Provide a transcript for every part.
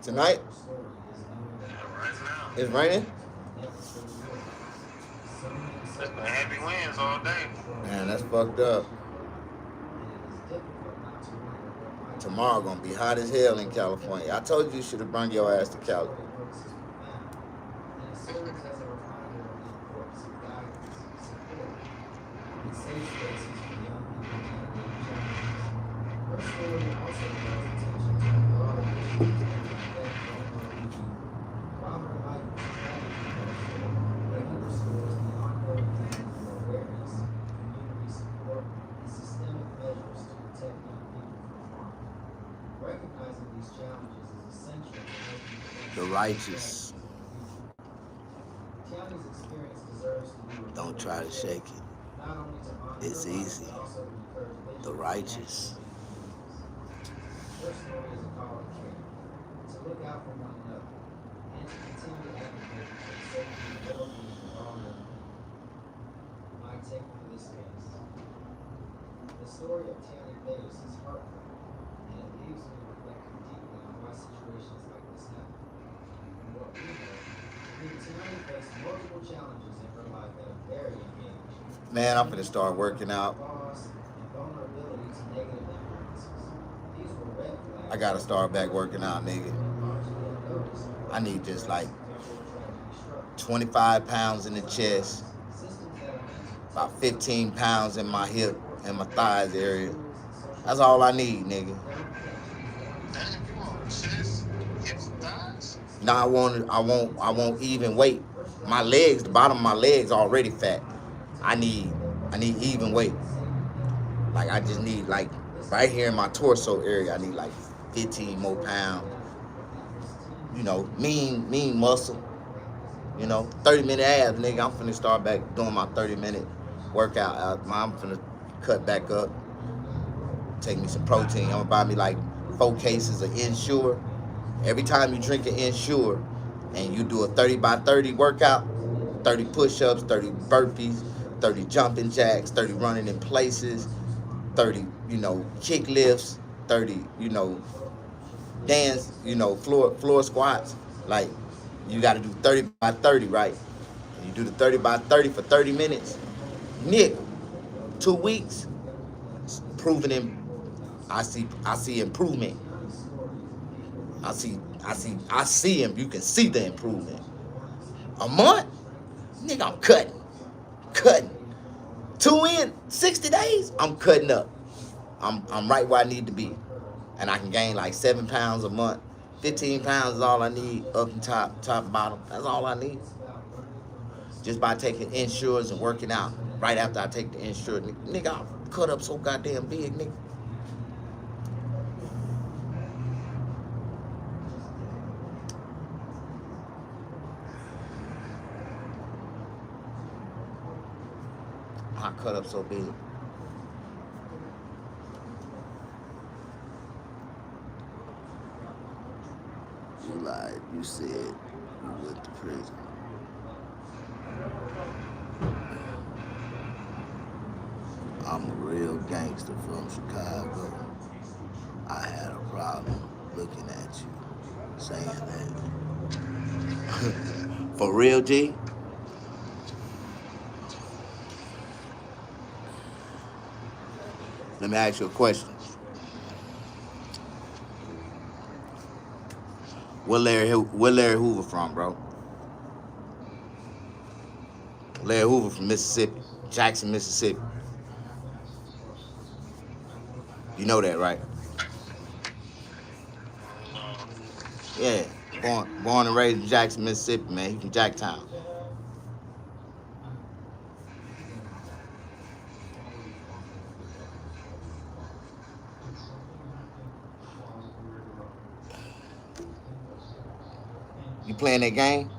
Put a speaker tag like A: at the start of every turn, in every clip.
A: Tonight?
B: Right now.
A: It's raining?
B: It's been heavy winds all day.
A: Man, that's fucked up. Tomorrow gonna be hot as hell in California. I told you should have brought your ass to Cali. The righteous. Don't try to shake it. It's easy. The righteous. Man, I'm finna start working out. I gotta start back working out, nigga. I need just like 25 pounds in the chest, about 15 pounds in my hip and my thighs area. That's all I need, nigga. No, I won't even weight. My legs, the bottom of my legs already fat. I need even weight. Like I just need like right here in my torso area, I need like 15 more pounds. You know, mean muscle. You know, 30-minute abs, nigga. I'm finna start back doing my 30-minute workout. I'm finna cut back up. Take me some protein. I'm gonna buy me like 4 cases of Ensure. Every time you drink an Ensure and you do a 30 by 30 workout, 30 push-ups, 30 burpees, 30 jumping jacks, 30 running in places, 30, kick lifts, 30, dance, floor squats. Like, you got to do 30 by 30, right? You do the 30 by 30 for 30 minutes. Nick, 2 weeks, proving him. I see improvement. I see him. You can see the improvement. A month, nigga, I'm cutting. 2 in 60 days, I'm cutting up. I'm right where I need to be, and I can gain like 7 pounds a month. 15 pounds is all I need, up and top, bottom. That's all I need. Just by taking Ensures and working out. Right after I take the Ensure, nigga, I'll cut up so goddamn big, nigga. I cut up so big. You lied. You said you went to prison. I'm a real gangster from Chicago. I had a problem looking at you, saying that. For real, G? Let me ask you a question. Where Larry Hoover from, bro? Larry Hoover from Mississippi, Jackson, Mississippi. You know that, right? Yeah, born and raised in Jackson, Mississippi, man. He from Jacktown. You playing that game?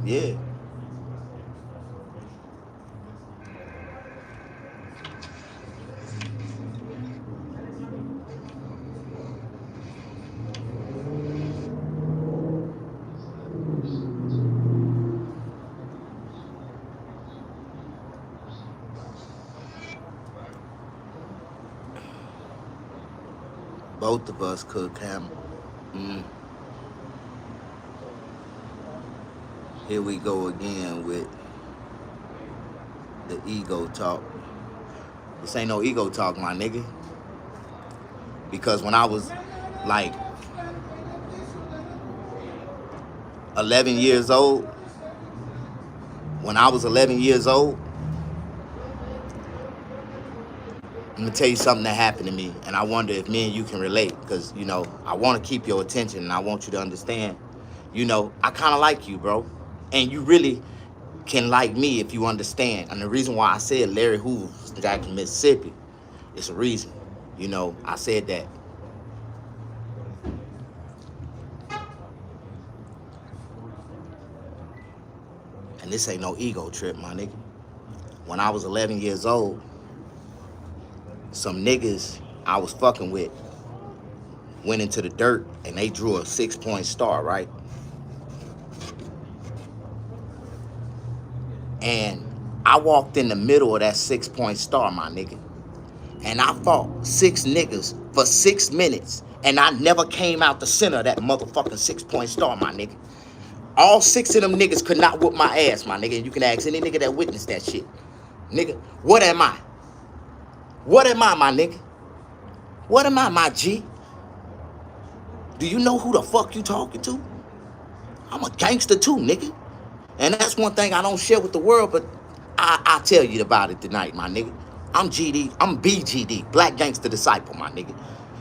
A: Yeah. Both of us could, Cam. Mm, here we go again with the ego talk. This ain't no ego talk, my nigga. Because when I was like 11 years old, when I was 11 years old, I'm gonna tell you something that happened to me, and I wonder if me and you can relate, because I want to keep your attention, and I want you to understand. I kind of like you, bro, and you really can like me if you understand. And the reason why I said Larry Hoover was the guy from Mississippi, it's a reason. I said that. And this ain't no ego trip, my nigga. When I was 11 years old, some niggas I was fucking with went into the dirt and they drew a 6-point star, right? And I walked in the middle of that 6-point star, my nigga. And I fought 6 niggas for 6 minutes. And I never came out the center of that motherfucking 6-point star, my nigga. All 6 of them niggas could not whoop my ass, my nigga. And you can ask any nigga that witnessed that shit. Nigga, what am I? What am I, my nigga? What am I, my G? Do you know who the fuck you talking to? I'm a gangster too, nigga. And that's one thing I don't share with the world, but I tell you about it tonight, my nigga. I'm GD, I'm BGD, Black Gangster Disciple, my nigga.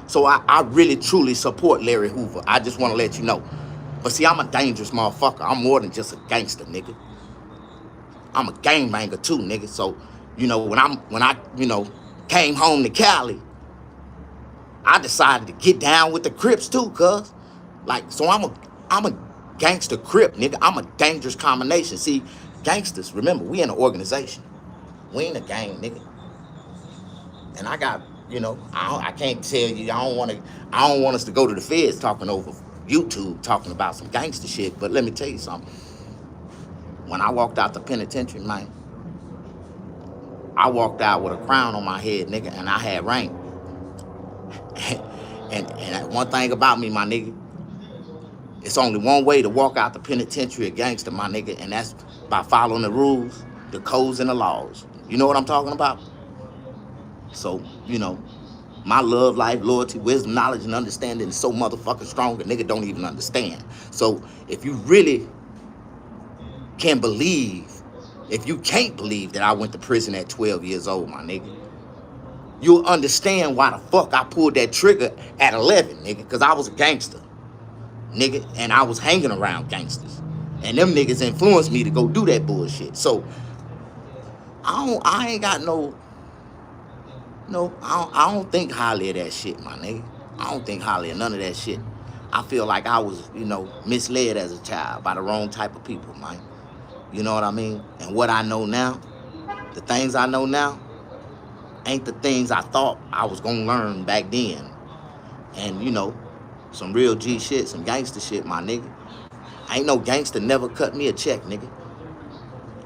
A: So I really, truly support Larry Hoover. I just want to let you know. But see, I'm a dangerous motherfucker. I'm more than just a gangster, nigga. I'm a gangbanger too, nigga. So, when I came home to Cali, I decided to get down with the Crips too, cuz. So I'm a gangster Crip, nigga. I'm a dangerous combination. See, gangsters, remember, we in an organization. We ain't a gang, nigga. And I got, I can't tell you, I don't want us to go to the feds talking over YouTube, talking about some gangster shit. But let me tell you something. When I walked out the penitentiary, man, I walked out with a crown on my head, nigga, and I had rank. and one thing about me, my nigga, it's only one way to walk out the penitentiary a gangster, my nigga, and that's by following the rules, the codes, and the laws. You know what I'm talking about? So, my love, life, loyalty, wisdom, knowledge, and understanding is so motherfucking strong a nigga don't even understand. So, if you really can believe, if you can't believe that I went to prison at 12 years old, my nigga, you'll understand why the fuck I pulled that trigger at 11, nigga, because I was a gangster, nigga, and I was hanging around gangsters. And them niggas influenced me to go do that bullshit. So, I ain't got I don't think highly of that shit, my nigga. I don't think highly of none of that shit. I feel like I was, misled as a child by the wrong type of people, man. You know what I mean? And what I know now, the things I know now, ain't the things I thought I was gonna learn back then. And, some real G shit, some gangster shit, my nigga. Ain't no gangster never cut me a check, nigga.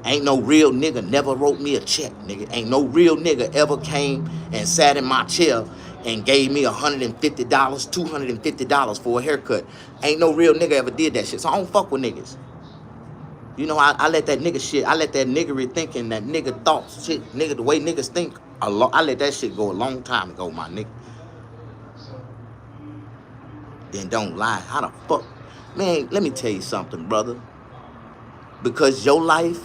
A: Ain't no real nigga never wrote me a check, nigga. Ain't no real nigga ever came and sat in my chair and gave me $150, $250 for a haircut. Ain't no real nigga ever did that shit. So I don't fuck with niggas. I let that nigga shit, I let that niggery thinking, that nigga thoughts shit, nigga, the way niggas think, I let that shit go a long time ago, my nigga. Then don't lie. How the fuck? Man, let me tell you something, brother. Because your life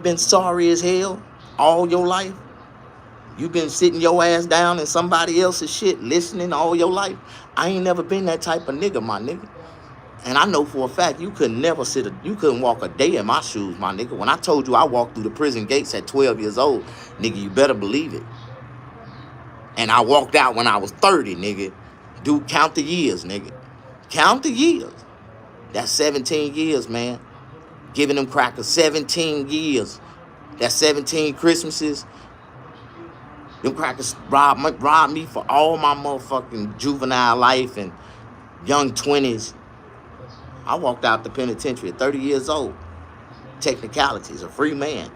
A: been sorry as hell all your life. You been sitting your ass down in somebody else's shit, listening all your life. I ain't never been that type of nigga, my nigga. And I know for a fact you couldn't walk a day in my shoes, my nigga. When I told you I walked through the prison gates at 12 years old, nigga, you better believe it. And I walked out when I was 30, nigga. Dude, count the years, nigga. Count the years. That's 17 years, man. Giving them crackers 17 years. That's 17 Christmases. Them crackers robbed me for all my motherfucking juvenile life and young 20s. I walked out the penitentiary at 30 years old. Technicalities, a free man.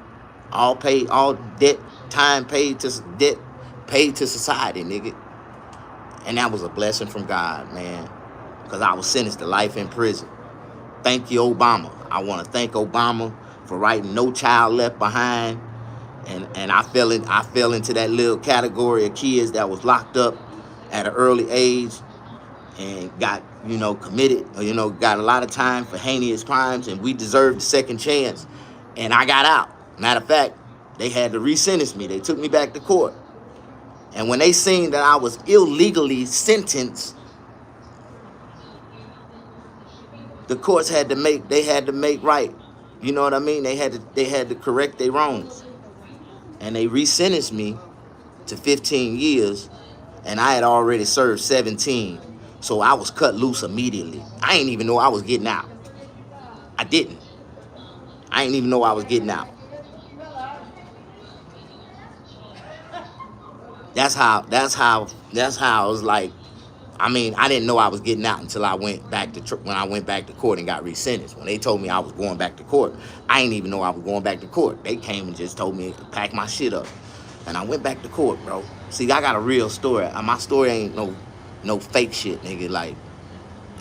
A: All paid, all debt, time paid to debt, paid to society, nigga. And that was a blessing from God, man, because I was sentenced to life in prison. Thank you, Obama. I want to thank Obama for writing No Child Left Behind. And I fell into that little category of kids that was locked up at an early age and got, committed, got a lot of time for heinous crimes, and we deserved a second chance. And I got out. Matter of fact, they had to re-sentence me. They took me back to court. And when they seen that I was illegally sentenced, the courts had to make right. You know what I mean? They had to correct their wrongs. And they re-sentenced me to 15 years, and I had already served 17. So I was cut loose immediately. I didn't even know I was getting out. I didn't. I didn't even know I was getting out. That's how it was like. I mean, I didn't know I was getting out until when I went back to court and got re-sentenced. When they told me I was going back to court, I didn't even know I was going back to court. They came and just told me to pack my shit up. And I went back to court, bro. See, I got a real story. My story ain't no fake shit, nigga. Like,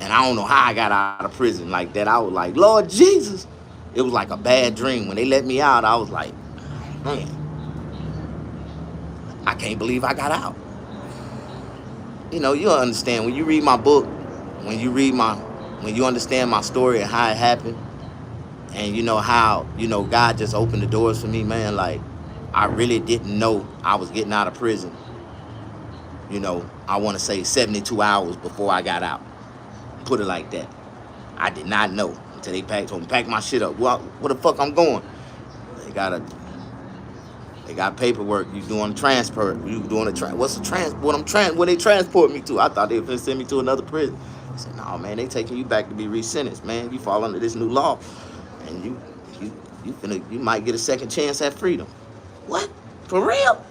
A: and I don't know how I got out of prison like that. I was like, Lord Jesus. It was like a bad dream. When they let me out, I was like, man, I can't believe I got out. You'll understand when you read my book, when you understand my story and how it happened, and how, God just opened the doors for me, man. Like, I really didn't know I was getting out of prison. I want to say 72 hours before I got out. Put it like that. I did not know until they told me pack my shit up. Well, where the fuck I'm going? They got paperwork. You doing a transfer? You doing what's the transport? Where they transport me to? I thought they were gonna send me to another prison. I said, no, man, they taking you back to be re-sentenced, man. You fall under this new law, and you might get a second chance at freedom. What? For real?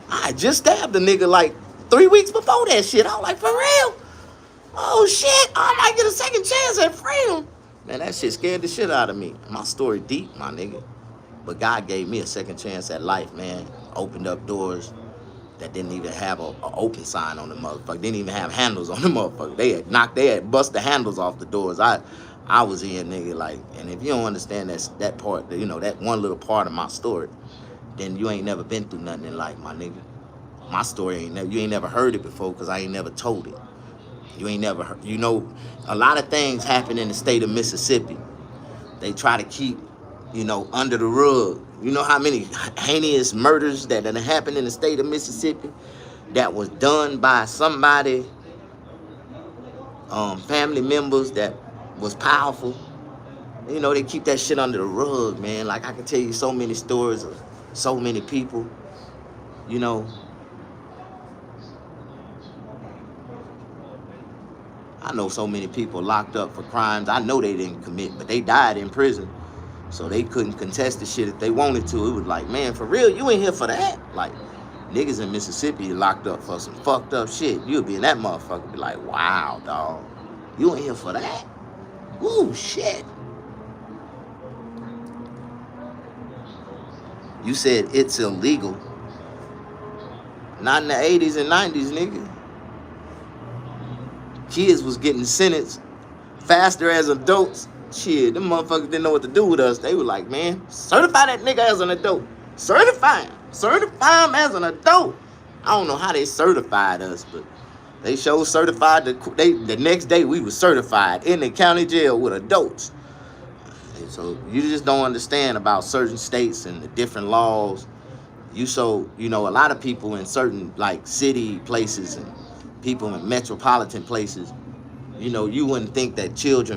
A: I just stabbed a nigga like 3 weeks before that shit. I was like, for real? Oh shit! I might get a second chance at freedom. Man, that shit scared the shit out of me. My story deep, my nigga. But God gave me a second chance at life, man. Opened up doors that didn't even have a open sign on the motherfucker. Didn't even have handles on the motherfucker. They had bust the handles off the doors. I was in, nigga, like, and if you don't understand that part, that one little part of my story, then you ain't never been through nothing in life, my nigga. My story you ain't never heard it before because I ain't never told it. You ain't never heard, a lot of things happen in the state of Mississippi. They try to keep, under the rug. You know how many heinous murders that happened in the state of Mississippi that was done by somebody, family members that was powerful. They keep that shit under the rug, man. Like, I can tell you so many stories of so many people, I know so many people locked up for crimes I know they didn't commit, but they died in prison. So they couldn't contest the shit if they wanted to. It was like, man, for real, you ain't here for that. Like, niggas in Mississippi locked up for some fucked up shit. You'll be in that motherfucker, be like, wow, dog. You ain't here for that? Ooh, shit. You said it's illegal. Not in the 80s and 90s, nigga. Kids was getting sentenced faster as adults. Shit, them motherfuckers didn't know what to do with us. They were like, man, certify that nigga as an adult. Certify him as an adult. I don't know how they certified us, but they sure certified. The next day we were certified in the county jail with adults. And so you just don't understand about certain states and the different laws. A lot of people in certain like city places and people in metropolitan places, you wouldn't think that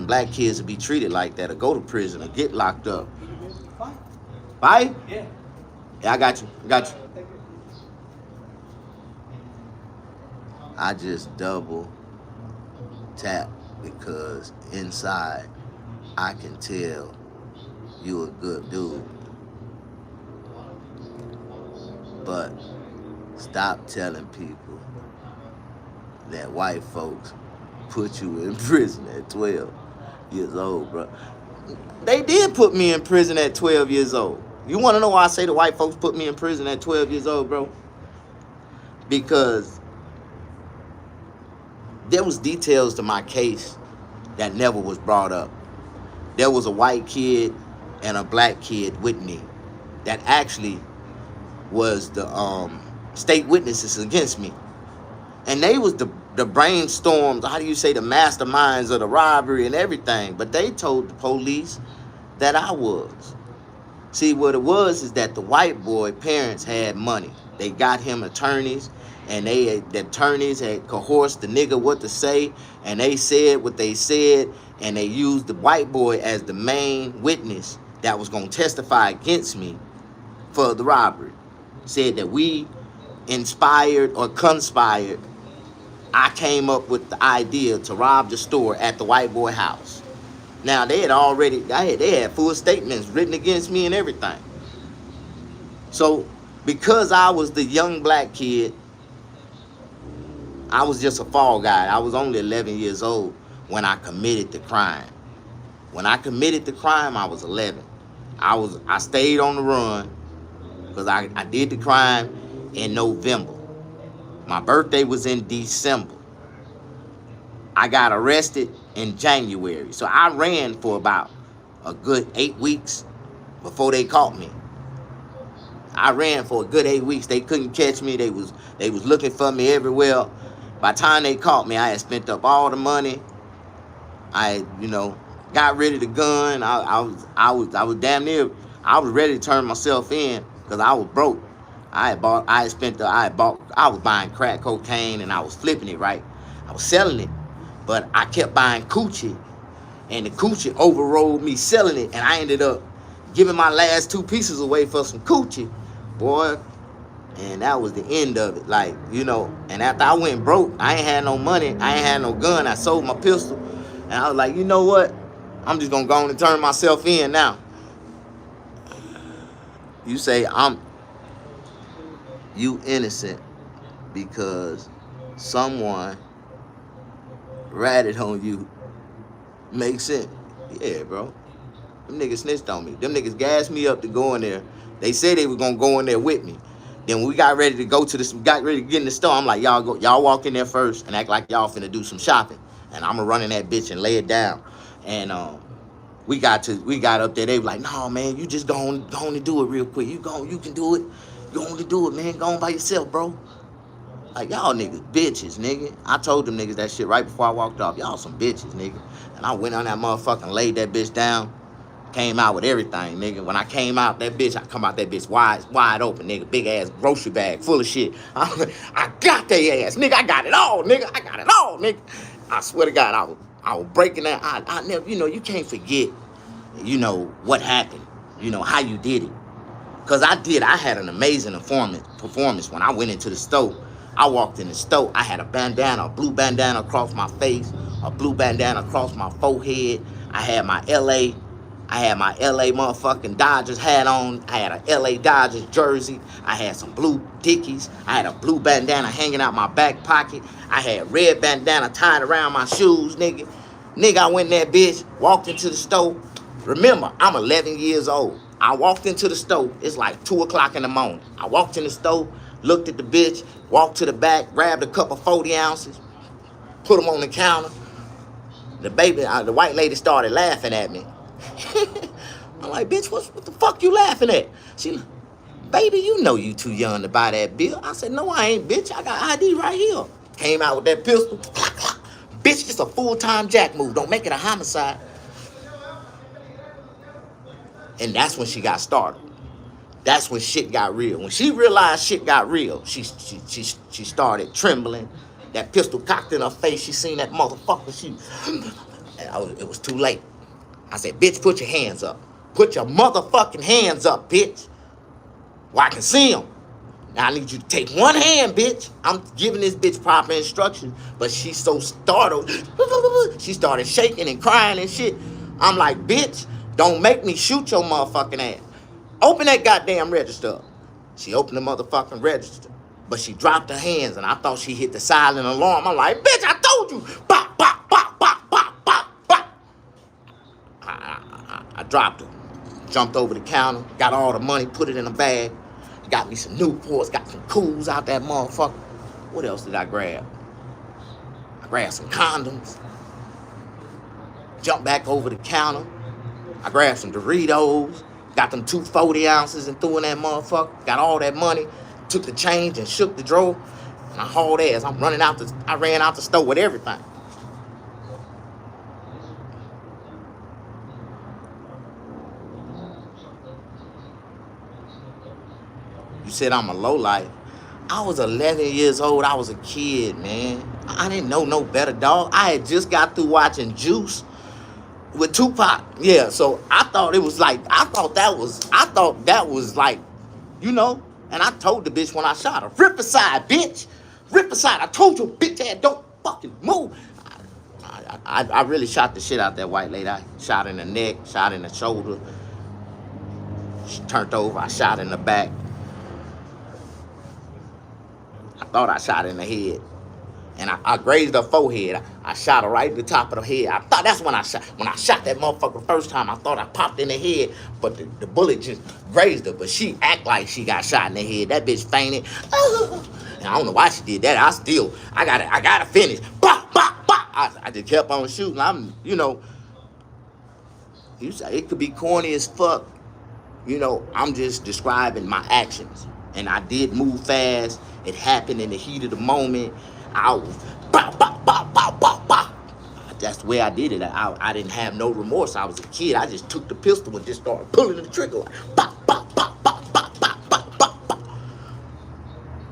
A: black kids would be treated like that or go to prison or get locked up. Bye? Yeah, I got you. I just double tap because inside I can tell you a good dude. But stop telling people that white folks put you in prison at 12 years old, bro. They did put me in prison at 12 years old. You want to know why I say the white folks put me in prison at 12 years old, bro? Because There was details to my case that never was brought up. There was a white kid and a black kid with me that actually was the state witnesses against me. And they was the brainstorms, how do you say, the masterminds of the robbery and everything. But they told the police that I was. See, what it was is that the white boy parents had money. They got him attorneys, and the attorneys had coerced the nigga what to say, and they said what they said, and they used the white boy as the main witness that was going to testify against me for the robbery. Said that we inspired or conspired. I came up with the idea to rob the store at the white boy house. Now, they had full statements written against me and everything. So, because I was the young black kid, I was just a fall guy. I was only 11 years old when I committed the crime. When I committed the crime, I was 11. I stayed on the run because I did the crime in November. My birthday was in December. I got arrested in January. So I ran for about a good 8 weeks before they caught me. I ran for a good 8 weeks. They couldn't catch me. They was looking for me everywhere. By the time they caught me, I had spent up all the money. I got rid of the gun. I was damn near. I was ready to turn myself in because I was broke. I was buying crack cocaine and I was flipping it, right? I was selling it, but I kept buying coochie, and the coochie overrode me selling it, and I ended up giving my last 2 pieces away for some coochie, boy. And that was the end of it, and after I went broke, I ain't had no money, I ain't had no gun, I sold my pistol, and I was like, you know what? I'm just gonna go on and turn myself in now. You say you innocent because someone ratted on you. Makes sense? Yeah, bro. Them niggas snitched on me. Them niggas gassed me up to go in there. They said they were gonna go in there with me. Then when we got ready to get in the store, I'm like, y'all walk in there first and act like y'all finna do some shopping. And I'ma run in that bitch and lay it down. And we got up there, they were like, no man, you just go on and do it real quick. You can do it. You only do it, man. Go on by yourself, bro. Like, y'all niggas bitches, nigga. I told them niggas that shit right before I walked off. Y'all some bitches, nigga. And I went on that motherfucker and laid that bitch down. Came out with everything, nigga. When I came out, I come out that bitch wide open, nigga. Big ass grocery bag full of shit. I got their ass, nigga. I got it all, nigga. I got it all, nigga. I swear to God, I was breaking that. I never, you can't forget, what happened, how you did it. Because I had an amazing performance when I went into the store. I walked in the store. I had a blue bandana across my face, a blue bandana across my forehead. I had my LA motherfucking Dodgers hat on. I had a LA Dodgers jersey. I had some blue Dickies. I had a blue bandana hanging out my back pocket. I had red bandana tied around my shoes, nigga. Nigga, I went in that bitch, walked into the store. Remember, I'm 11 years old. I walked into the store. It's like 2 o'clock in the morning. I walked in the store, looked at the bitch, walked to the back, grabbed a cup of 40 ounces, put them on the counter. The white lady started laughing at me. I'm like, bitch, what the fuck you laughing at? She like, baby, you know you too young to buy that bill. I said, no, I ain't, bitch. I got ID right here. Came out with that pistol. Bitch, it's a full-time jack move. Don't make it a homicide. And that's when she got started. That's when shit got real. When she realized shit got real, she started trembling. That pistol cocked in her face. She seen that motherfucker. It was too late. I said, bitch, put your hands up. Put your motherfucking hands up, bitch. Well, I can see them. Now I need you to take one hand, bitch. I'm giving this bitch proper instructions, but she's so startled. She started shaking and crying and shit. I'm like, bitch, don't make me shoot your motherfucking ass. Open that goddamn register up. She opened the motherfucking register, but she dropped her hands, and I thought she hit the silent alarm. I'm like, bitch, I told you. Bop, bop, bop, bop, bop, bop, bop. I dropped her. Jumped over the counter, got all the money, put it in a bag. Got me some Newports, got some Cools out that motherfucker. What else did I grab? I grabbed some condoms, jumped back over the counter. I grabbed some Doritos, got them 240 ounces and threw in that motherfucker. Got all that money, took the change and shook the drawer. And I hauled ass. I ran out the store with everything. You said I'm a lowlife. I was 11 years old. I was a kid, man. I didn't know no better, dog. I had just got through watching Juice with Tupac. Yeah, so I thought that was like, you know, and I told the bitch when I shot her, rip aside, bitch. Rip aside. I told you, bitch ass, don't fucking move. I really shot the shit out that white lady. I shot in the neck, shot in the shoulder. She turned over. I shot in the back. I thought I shot in the head. And I grazed her forehead. I shot her right at the top of the head. I thought that's when I shot. When I shot that motherfucker the first time, I thought I popped in the head, but the bullet just grazed her. But she act like she got shot in the head. That bitch fainted. And I don't know why she did that. I gotta finish. Bah, bah, bah. I just kept on shooting. You say it could be corny as fuck. I'm just describing my actions. And I did move fast. It happened in the heat of the moment. I was bah, bah, bah, bah, bah, bah. That's the way I did it. I didn't have no remorse. I was a kid. I just took the pistol and just started pulling the trigger. Bah, bah, bah, bah, bah, bah, bah, bah, bah.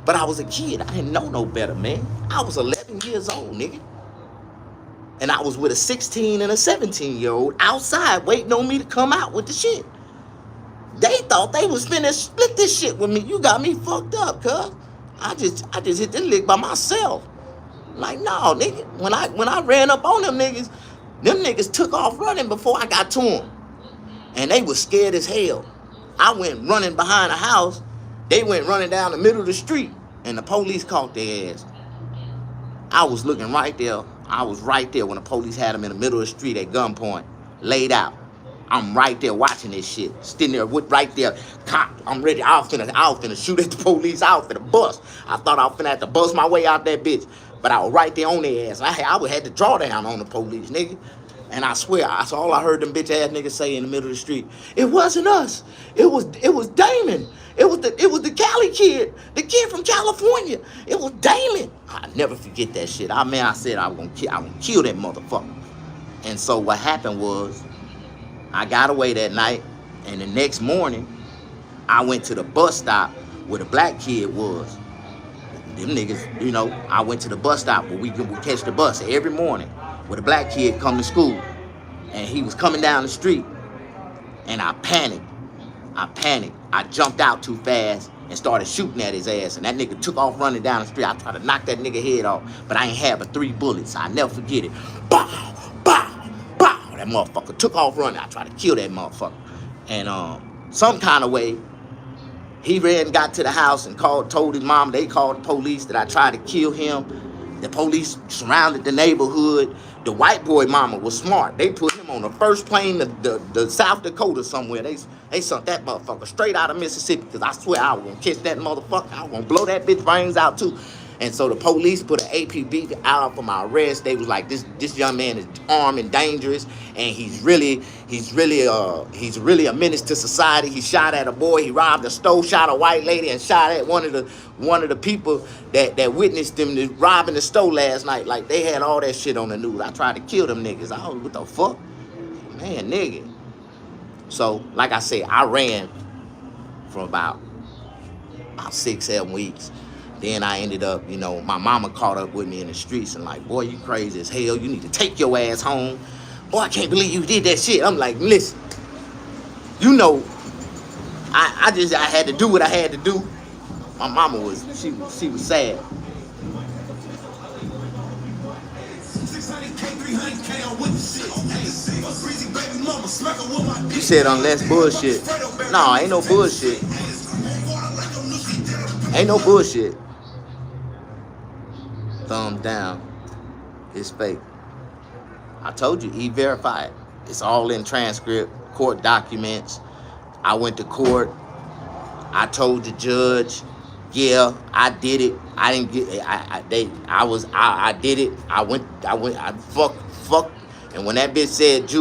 A: But I was a kid. I didn't know no better, man. I was 11 years old, nigga. And I was with a 16 and a 17-year-old outside waiting on me to come out with the shit. They thought they was finna split this shit with me. You got me fucked up, cuz. I just hit the lick by myself. Like, no, nigga. When I ran up on them niggas took off running before I got to them. And they was scared as hell. I went running behind the house. They went running down the middle of the street. And the police caught their ass. I was looking right there. I was right there when the police had them in the middle of the street at gunpoint. Laid out. I'm right there watching this shit. Sitting there right there. I'm ready. I was finna shoot at the police. I was finna bust. I thought I was finna have to bust my way out that bitch. But I was right there on their ass. I had to draw down on the police, nigga. And I swear, that's all I heard them bitch ass niggas say in the middle of the street. It wasn't us. It was Damon. It was the Cali kid. The kid from California. It was Damon. I never forget that shit. I said I was gonna kill that motherfucker. And so what happened was, I got away that night, and the next morning, I went to the bus stop where the black kid was. Them niggas, I went to the bus stop where we catch the bus every morning, where the black kid come to school, and he was coming down the street, and I panicked. I jumped out too fast and started shooting at his ass, and that nigga took off running down the street. I tried to knock that nigga head off, but I ain't had but 3 bullets. I never forget it. Bow, bow. That motherfucker took off running. I tried to kill that motherfucker. And some kind of way, he got to the house and told his mom. They called the police that I tried to kill him. The police surrounded the neighborhood. The white boy mama was smart. They put him on the first plane to the South Dakota somewhere. They sent that motherfucker straight out of Mississippi, because I swear I was going to catch that motherfucker. I was going to blow that bitch brains out too. And so the police put an APB out for my arrest. They was like, this young man is armed and dangerous, and he's really a menace to society. He shot at a boy. He robbed a store, shot a white lady, and shot at one of the people that witnessed them robbing the store last night. Like, they had all that shit on the news. I tried to kill them niggas. I was, what the fuck, man, nigga. So, like I said, I ran for about 6-7 weeks. Then I ended up, my mama caught up with me in the streets and like, boy, you crazy as hell. You need to take your ass home. Boy, I can't believe you did that shit. I'm like, listen, I had to do what I had to do. My mama she was sad. You said unless bullshit. No, ain't no bullshit. Ain't no bullshit. Thumbs down. It's fake. I told you, E-Verify it. It's all in transcript, court documents. I went to court. I told the judge Yeah, I did it. I didn't get. I did it. I fuck. And when that bitch said,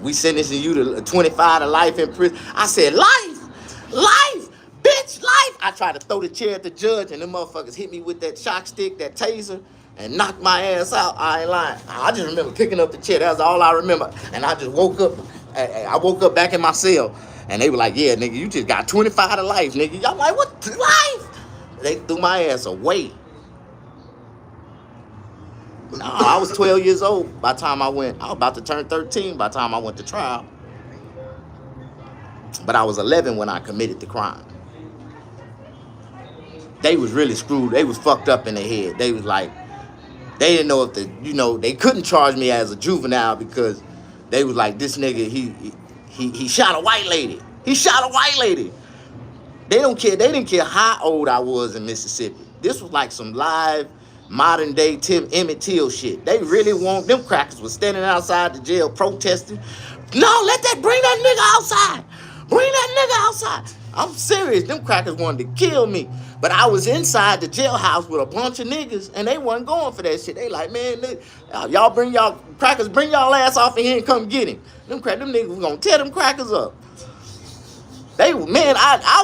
A: we sentencing you to 25 to life in prison. I said, life, bitch, life. I tried to throw the chair at the judge, and them motherfuckers hit me with that shock stick, that taser, and knocked my ass out. I ain't lying. I just remember picking up the chair. That's all I remember. And I just woke up. I woke up back in my cell, and they were like, "Yeah, nigga, you just got 25 to life, nigga." Y'all like, what life? They threw my ass away. No, I was 12 years old by the time I went. I was about to turn 13 by the time I went to trial. But I was 11 when I committed the crime. They was really screwed. They was fucked up in their head. They was like, they didn't know if they couldn't charge me as a juvenile because they was like, this nigga, he shot a white lady. He shot a white lady. They don't care. They didn't care how old I was in Mississippi. This was like some live modern day Emmett Till shit. They really want them crackers was standing outside the jail protesting. No, bring that nigga outside. Bring that nigga outside. I'm serious. Them crackers wanted to kill me. But I was inside the jailhouse with a bunch of niggas and they wasn't going for that shit. They like, man, y'all bring y'all crackers, bring y'all ass off in here and come get him. Them niggas was gonna tear them crackers up. I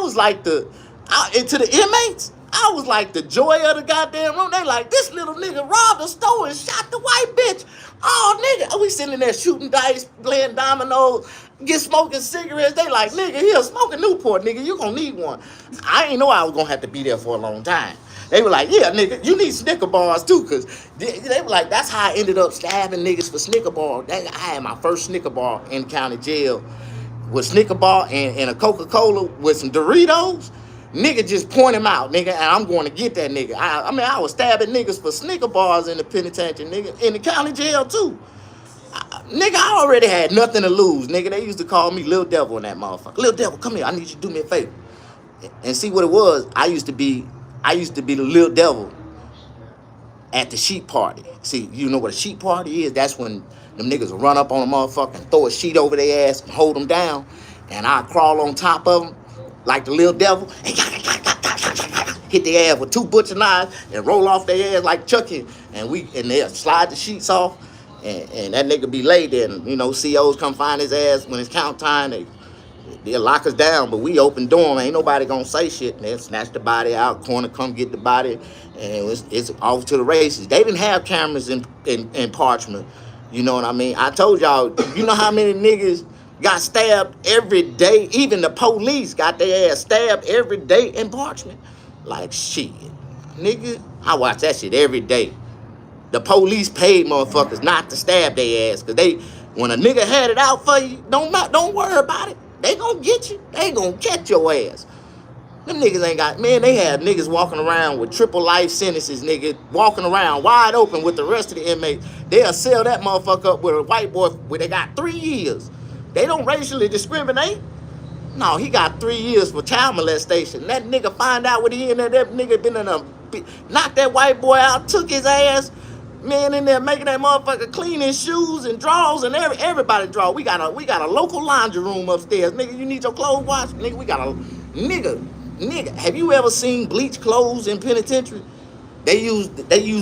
A: was like to the inmates, I was like the joy of the goddamn room. They like, this little nigga robbed a store and shot the white bitch. Oh, nigga, we sitting there shooting dice, playing dominoes, smoking cigarettes. They like, nigga, here, smoke a Newport, nigga, you gonna need one. I ain't know I was gonna have to be there for a long time. They were like, yeah, nigga, you need Snicker bars too, because they were like, that's how I ended up stabbing niggas for Snicker bar. I had my first Snicker bar in county jail with Snicker bar and a Coca-Cola with some Doritos. Nigga just point him out, nigga, and I'm going to get that nigga. I was stabbing niggas for Snicker bars in the penitentiary, nigga, in the county jail too. Nigga, I already had nothing to lose, nigga. They used to call me Little Devil in that motherfucker. Little Devil, come here, I need you to do me a favor. And see what it was, I used to be the Little Devil at the sheep party. See, you know what a sheep party is? That's when them niggas will run up on a motherfucker and throw a sheet over their ass and hold them down. And I crawl on top of them like the Little Devil and hit their ass with 2 butcher knives and roll off their ass like Chucky. And they'll slide the sheets off and that nigga be laid there. And, COs come find his ass when it's count time. They'll lock us down, but we open door. Ain't nobody gonna say shit. They'll snatch the body out, corner, come get the body, and it's off to the races. They didn't have cameras in Parchment. You know what I mean? I told y'all, you know how many niggas got stabbed every day? Even the police got their ass stabbed every day in Parchment. Like, shit, nigga, I watch that shit every day. The police paid motherfuckers not to stab their ass, because when a nigga had it out for you, don't worry about it. They gonna get you. They gonna catch your ass. Them niggas ain't got, man, they have niggas walking around with triple life sentences, nigga, walking around wide open with the rest of the inmates. They'll sell that motherfucker up with a white boy where they got 3 years. They don't racially discriminate. No, he got 3 years for child molestation. That nigga find out what he in there, that nigga been in knocked that white boy out, took his ass, man, in there making that motherfucker clean his shoes and drawers and everybody draw. We got a local laundry room upstairs. Nigga, you need your clothes washed? Nigga, we got a nigga. Have you ever seen bleach clothes in penitentiary? They use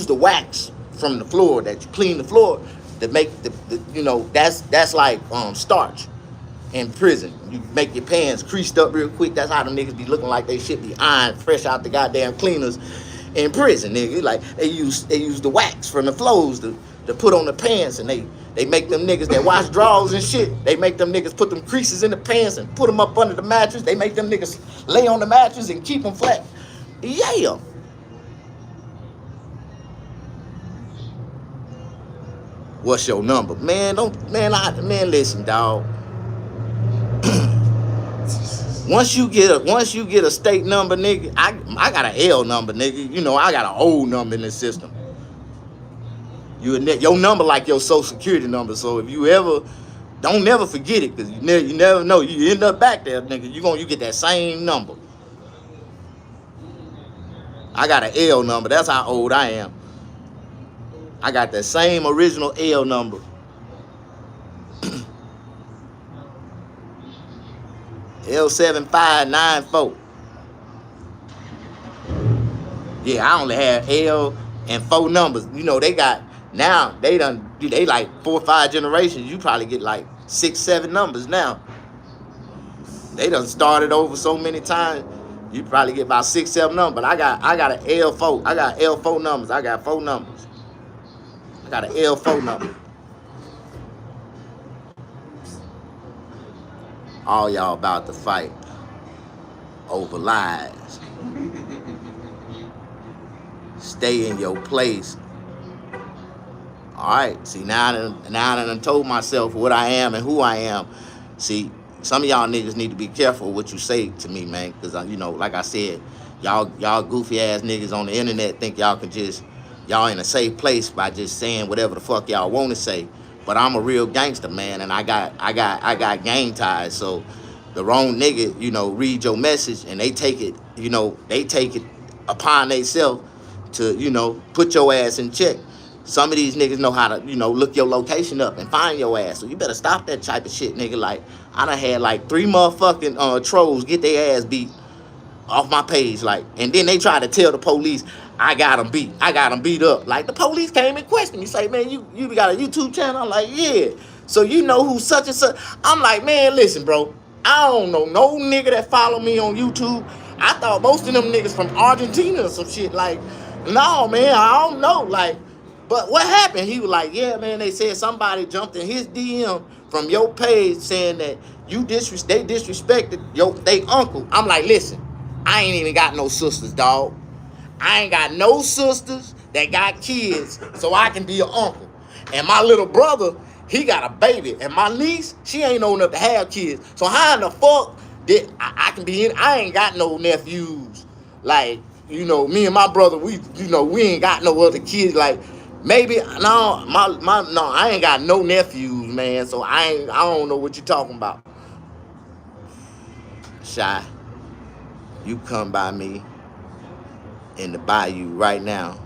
A: the wax from the floor that you clean the floor to make that's like starch in prison. You make your pants creased up real quick. That's how them niggas be looking like they should be ironed fresh out the goddamn cleaners in prison, nigga. Like they use the wax from the flows to put on the pants, and they make them niggas that wash drawers and shit. They make them niggas put them creases in the pants and put them up under the mattress. They make them niggas lay on the mattress and keep them flat. Yeah. What's your number, man? Listen, dog. Once you get a state number, nigga, I got an L number, nigga. I got an old number in the system. Your number like your social security number. So if you ever, don't never forget it, because you never know. You end up back there, nigga. You get that same number. I got an L number. That's how old I am. I got that same original L number. L7594. Yeah, I only had L and 4 numbers. You know, they got now they like 4 or 5 generations. You probably get like 6, 7 numbers now. They done started over so many times. You probably get about 6, 7 numbers. But I got an L4. I got L4 numbers. I got 4 numbers. I got an L4 number. All y'all about to fight over lies. Stay in your place. All right. See, now I done told myself what I am and who I am. See, some of y'all niggas need to be careful what you say to me, man. Because, you know, like I said, y'all goofy ass niggas on the internet think y'all can just, y'all in a safe place by just saying whatever the fuck y'all want to say. But I'm a real gangster, man. And I got gang ties. So the wrong nigga, you know, read your message and they take it, you know, they take it upon themselves to, you know, put your ass in check. Some of these niggas know how to, you know, look your location up and find your ass. So you better stop that type of shit, nigga. Like, I done had like 3 motherfucking trolls get their ass beat off my page, like, and then they try to tell the police I got them beat. I got them beat up. Like, the police came and questioned me, say, man, you got a YouTube channel? I'm like, yeah. So you know who such and such? I'm like, man, listen, bro. I don't know no nigga that follow me on YouTube. I thought most of them niggas from Argentina or some shit. Like, no, man, I don't know. Like, but what happened? He was like, yeah, man, they said somebody jumped in his DM from your page saying that they disrespected they uncle. I'm like, listen, I ain't even got no sisters, dog. I ain't got no sisters that got kids, so I can be an uncle. And my little brother, he got a baby. And my niece, she ain't old enough to have kids. So how in the fuck did I can be in? I ain't got no nephews. Like, you know, me and my brother, we ain't got no other kids. Like, maybe no, no, I ain't got no nephews, man. So I don't know what you talking about. Shy, you come by me in the bayou right now,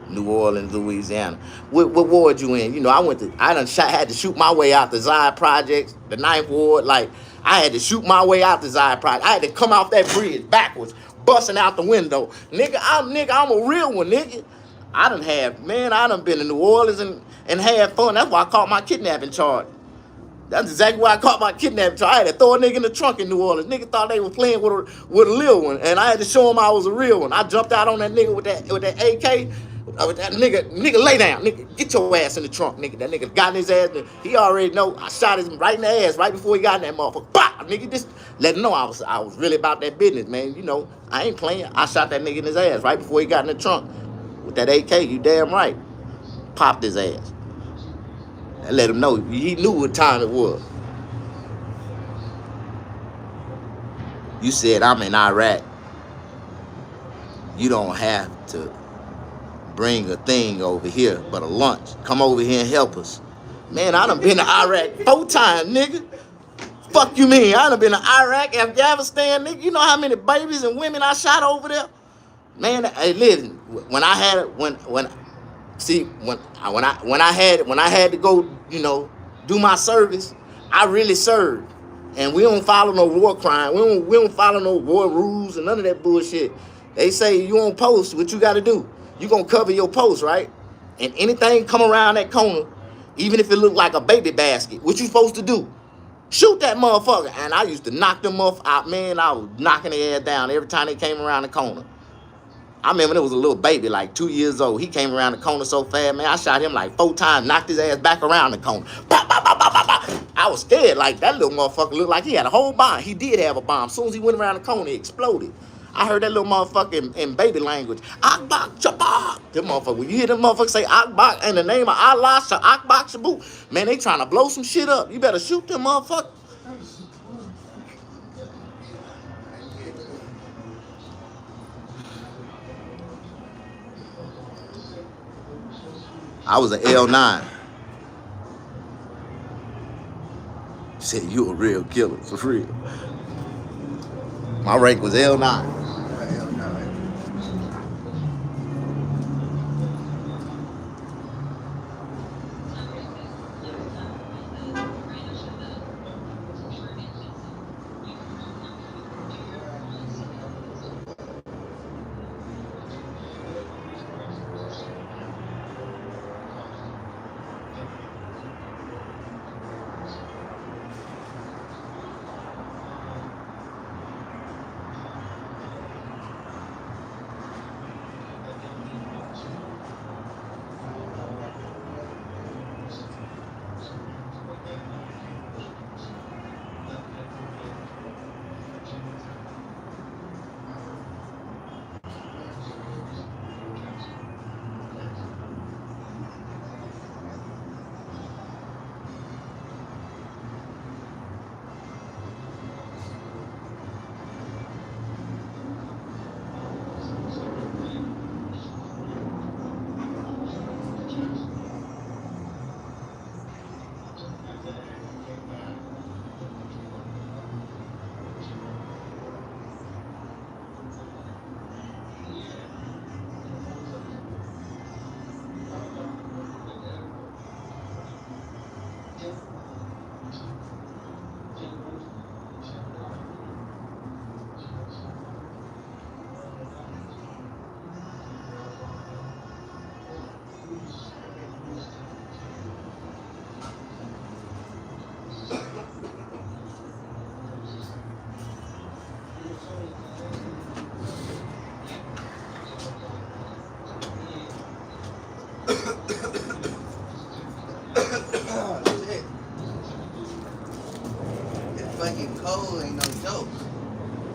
A: New Orleans, Louisiana. What ward you in? You know, had to shoot my way out the Zion Projects, the 9th Ward. Like, I had to shoot my way out the Zion Project. I had to come off that bridge backwards, busting out the window. Nigga, I'm a real one, nigga. I done been in New Orleans and had fun. That's why I caught my kidnapping charge. That's exactly why I caught my kidnapping charge. I had to throw a nigga in the trunk in New Orleans. Nigga thought they was playing with a little one, and I had to show him I was a real one. I jumped out on that nigga with that AK. That nigga lay down. Nigga, get your ass in the trunk, nigga. That nigga got in his ass. He already know. I shot him right in the ass right before he got in that motherfucker. Bah! Nigga, just let him know I was really about that business, man. You know, I ain't playing. I shot that nigga in his ass right before he got in the trunk with that AK. You damn right. Popped his ass. And let him know he knew what time it was. You said I'm in Iraq. You don't have to bring a thing over here but a lunch. Come over here and help us. Man, I done been to Iraq 4 times, nigga. Fuck you mean? I done been to Iraq, Afghanistan, nigga. You know how many babies and women I shot over there? Man, hey, listen. When I had to go, you know, do my service, I really served. And we don't follow no war crime. We don't follow no war rules and none of that bullshit. They say you on post, what you got to do? You gonna cover your post, right? And anything come around that corner, even if it look like a baby basket, what you supposed to do? Shoot that motherfucker. And I used to knock them off out, man. I was knocking their ass down every time they came around the corner. I remember there was a little baby, like 2 years old. He came around the corner so fast, man. I shot him like 4 times, knocked his ass back around the corner. Pop, pop, pop, pop, pop, pop. I was scared. Like, that little motherfucker looked like he had a whole bomb. He did have a bomb. As soon as he went around the corner, it exploded. I heard that little motherfucker in baby language. Akbak Shabak. That motherfucker, when you hear them motherfuckers say Akbak in the name of Allah, Akbak Shabu, man, they trying to blow some shit up. You better shoot them motherfucker. I was an L9. Said you a real killer, for real. My rank was L9. Shit. It's fucking cold, ain't no joke.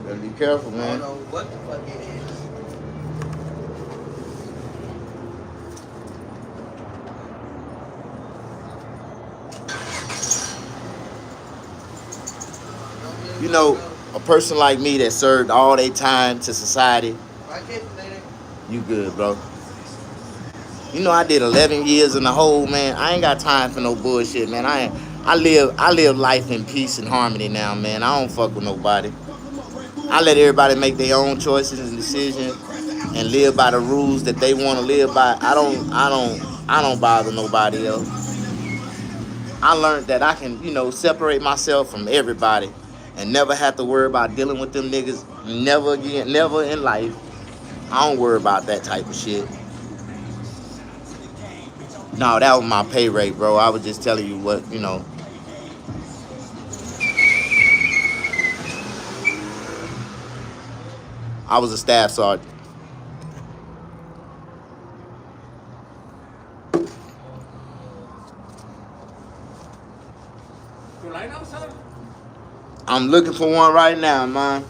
A: Better be careful, man. I don't know what the fuck it is. You know, a person like me that served all their time to society, you good, bro. You know, I did 11 years in the hole, man. I ain't got time for no bullshit, man. I live life in peace and harmony now, man. I don't fuck with nobody. I let everybody make their own choices and decisions and live by the rules that they want to live by. I don't bother nobody else. I learned that I can, you know, separate myself from everybody and never have to worry about dealing with them niggas never again, never in life. I don't worry about that type of shit. No, that was my pay rate, bro. I was just telling you what, you know. I was a staff sergeant.
C: You line up, sir?
A: I'm looking for one right now, man.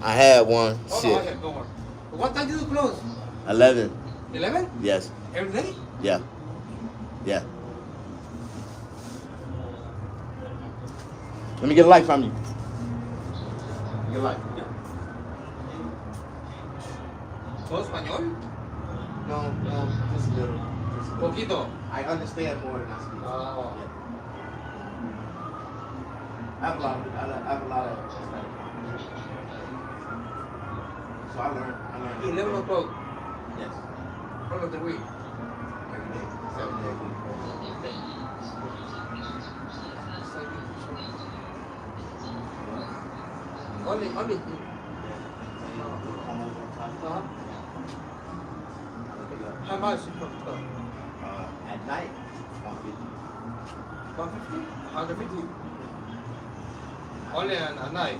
A: I had one.
C: Oh,
A: Shit.
C: no, okay, don't worry. What time do you close?
A: 11.
C: 11?
A: Yes.
C: Every day?
A: Yeah. Yeah. Let me get a light from you. Get a light. Yeah.
C: ¿Todo español?
A: No, just a little.
C: Poquito.
A: I understand more than I speak.
C: Oh.
A: Yeah. I have a lot of Hispanic. So I learned.
C: 11 o'clock.
A: Yes.
C: All of the week.
A: Every day. 7 days a week.
C: Only. How much?
A: At night, 150.
C: 150? 150? Only at night.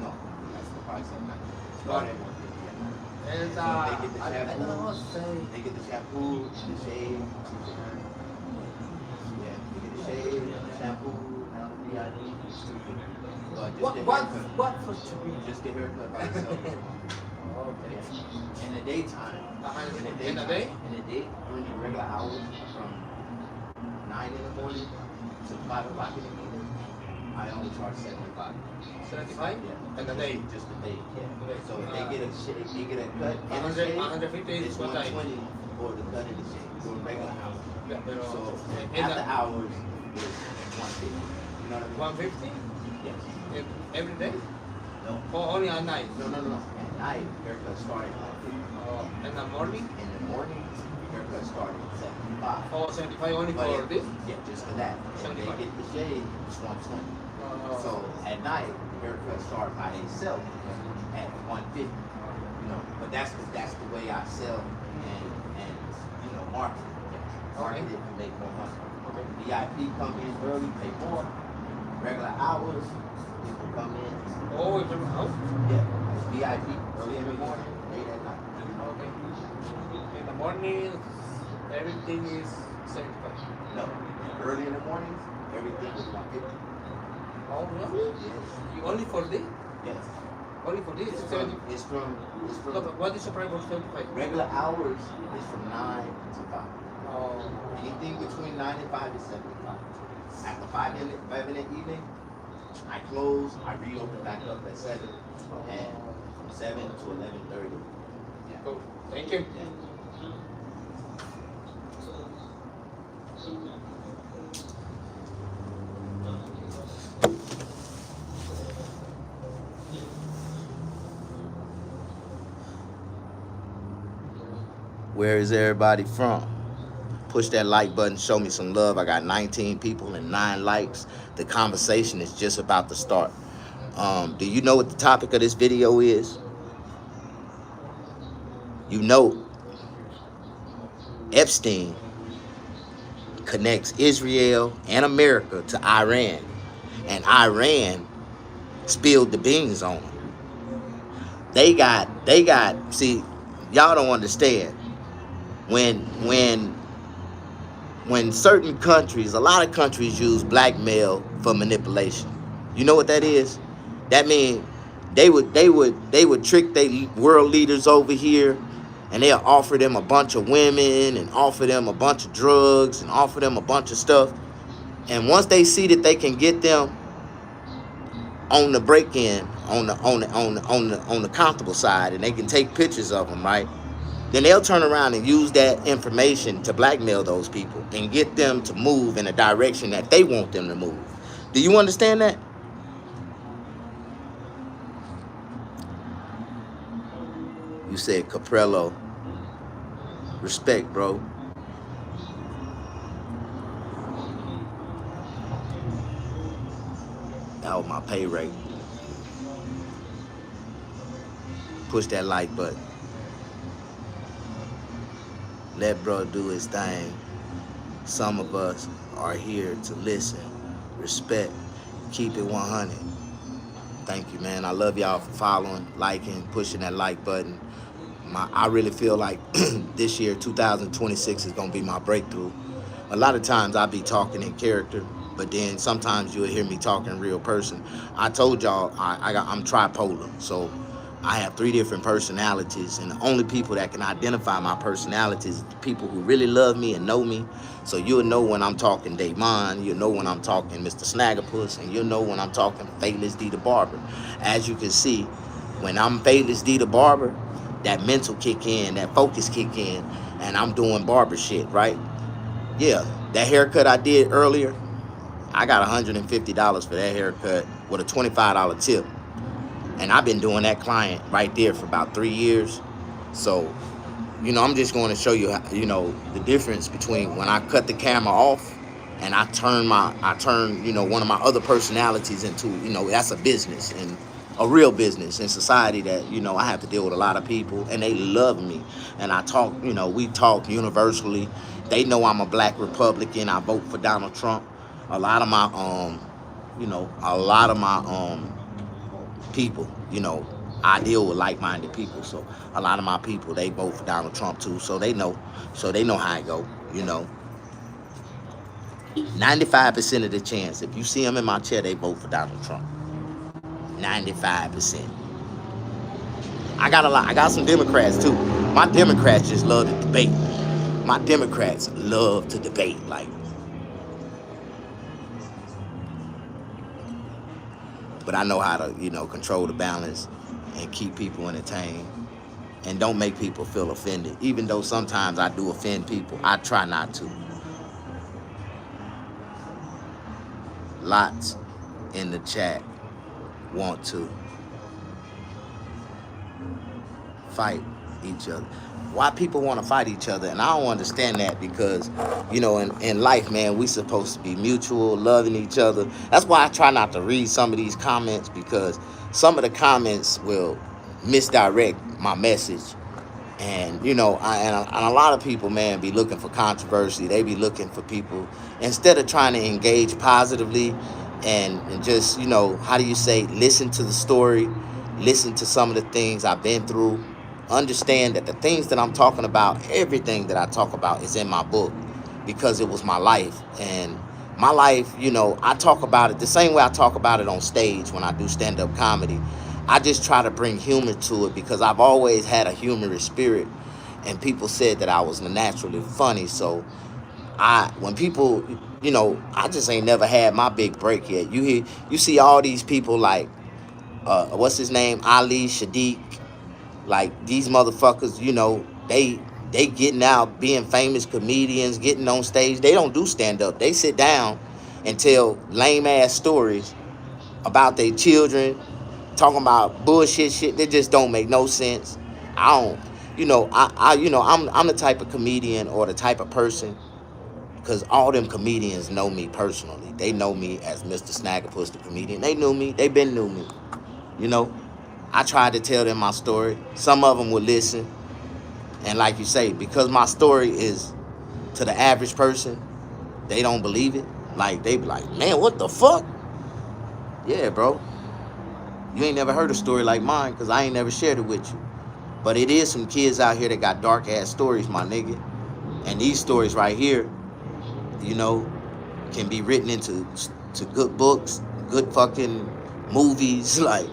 A: No, that's the price at night.
C: What?
A: Start at 150 at night.
C: And
A: So they get the
C: I don't know what to
A: shampoo.
C: say.
A: They get the shampoo, the shave. Yeah, they get the shave, the shampoo, VIP. Just
C: What for to be?
A: Just the haircut by itself.
C: Okay.
A: In the daytime.
C: In the day?
A: In the day, during the regular hours from 9 in the morning to 5 o'clock in the evening, I only charge 75.
C: 75?
A: Yeah.
C: In the day?
A: Just the day. Yeah.
C: Okay.
A: So if they get a cut and a
C: 100,
A: shave,
C: 150 is
A: it's
C: what time?
A: 120 for the cut and the shave during regular hours.
C: Yeah, pero
A: So
C: in
A: after
C: the
A: hours is 150. You know what I mean?
C: 150
A: Yes.
C: every day?
A: No.
C: Or only at night?
A: No. At night, haircut started at 150.
C: In the morning?
A: In the morning, haircut started at 75.
C: Or 75 only
A: But
C: for this?
A: Yeah, just for that. If they
C: 75.
A: get the shave, it's 120. So at night, the haircut start by itself at 150. You know, but that's the way I sell and you know market. Market it to make more money. VIP come in early, pay more. Regular hours, people come in.
C: Oh, it's from house?
A: Yeah, VIP early in the morning, late at night.
C: Okay. In the morning, everything is 75.
A: No, early in the morning, everything is 150.
C: Oh, really?
A: Yes.
C: You only for this?
A: Yes.
C: Only for this?
A: It's
C: 70.
A: from
C: No, but what is the price for 75?
A: regular hours is from 9 to 5.
C: Oh.
A: Anything between 9 and 5 is 75. After 5 in the evening, I close, I reopen back up at 7, and from 7 to 11:30. Yeah.
C: Cool. Thank you.
A: Yeah. Where is everybody from? Push that like button, show me some love. I got 19 people and 9 likes. The conversation is just about to start. Do you know what the topic of this video is? You know. Epstein connects Israel and America to Iran, and Iran spilled the beans on them. They got. See, y'all don't understand when when when certain countries, a lot of countries use blackmail for manipulation. You know what that is? That means they would trick their world leaders over here, and they'll offer them a bunch of women and offer them a bunch of drugs and offer them a bunch of stuff. And once they see that they can get them on the break in, on the comfortable side, and they can take pictures of them, right? Then they'll turn around and use that information to blackmail those people and get them to move in a direction that they want them to move. Do you understand that? You said Caprello. Respect, bro. That was my pay rate. Push that like button. Let bro do his thing. Some of us are here to listen, respect, keep it 100. Thank you, man. I love y'all for following, liking, pushing that like button. I really feel like this year, 2026, is gonna be my breakthrough. A lot of times I be talking in character, but then sometimes you'll hear me talking real person. I told y'all I'm tripolar, so I have 3 different personalities, and the only people that can identify my personalities is the people who really love me and know me. So you'll know when I'm talking Damon, you'll know when I'm talking Mr. Snaggerpuss, and you'll know when I'm talking Faithless D the Barber. As you can see, when I'm Faithless D the Barber, that mental kick in, that focus kick in, and I'm doing barber shit, right? Yeah, that haircut I did earlier, I got $150 for that haircut with a $25 tip. And I've been doing that client right there for about 3 years. So, I'm just going to show you, the difference between when I cut the camera off and I turn, one of my other personalities into, that's a business, and a real business in society that, I have to deal with a lot of people, and they love me. And I talk, we talk universally. They know I'm a black Republican. I vote for Donald Trump. A lot of my, people, I deal with like-minded people. So a lot of my people, they vote for Donald Trump too. So they know how it go, 95% of the chance, if you see them in my chair, they vote for Donald Trump. 95%. I got some Democrats too. My Democrats just love to debate. My Democrats love to debate. But I know how to, control the balance and keep people entertained and don't make people feel offended. Even though sometimes I do offend people, I try not to. Lots in the chat want to fight each other. Why people want to fight each other? And I don't understand that, because, in life, man, we supposed to be mutual, loving each other. That's why I try not to read some of these comments, because some of the comments will misdirect my message. And, and a lot of people, man, be looking for controversy. They be looking for people, instead of trying to engage positively and just, how do you say, listen to the story, listen to some of the things I've been through. Understand that the things that I'm talking about, everything that I talk about is in my book, because it was my life. And my life, I talk about it the same way I talk about it on stage when I do stand-up comedy. I just try to bring humor to it, because I've always had a humorous spirit, and people said that I was naturally funny. So when people, I just ain't never had my big break yet. You see all these people like, what's his name, Ali Shadiq. Like, these motherfuckers, they getting out, being famous comedians, getting on stage. They don't do stand-up. They sit down and tell lame-ass stories about their children, talking about bullshit shit that just don't make no sense. I don't, I'm the type of comedian, or the type of person, because all them comedians know me personally. They know me as Mr. Snaggerpuss, the comedian. They knew me. They been knew me, I tried to tell them my story. Some of them would listen. And like you say, because my story is to the average person, they don't believe it. Like they be like, man, what the fuck? Yeah, bro. You ain't never heard a story like mine because I ain't never shared it with you. But it is some kids out here that got dark ass stories, my nigga. And these stories right here, you know, can be written into to good books, good fucking movies, like.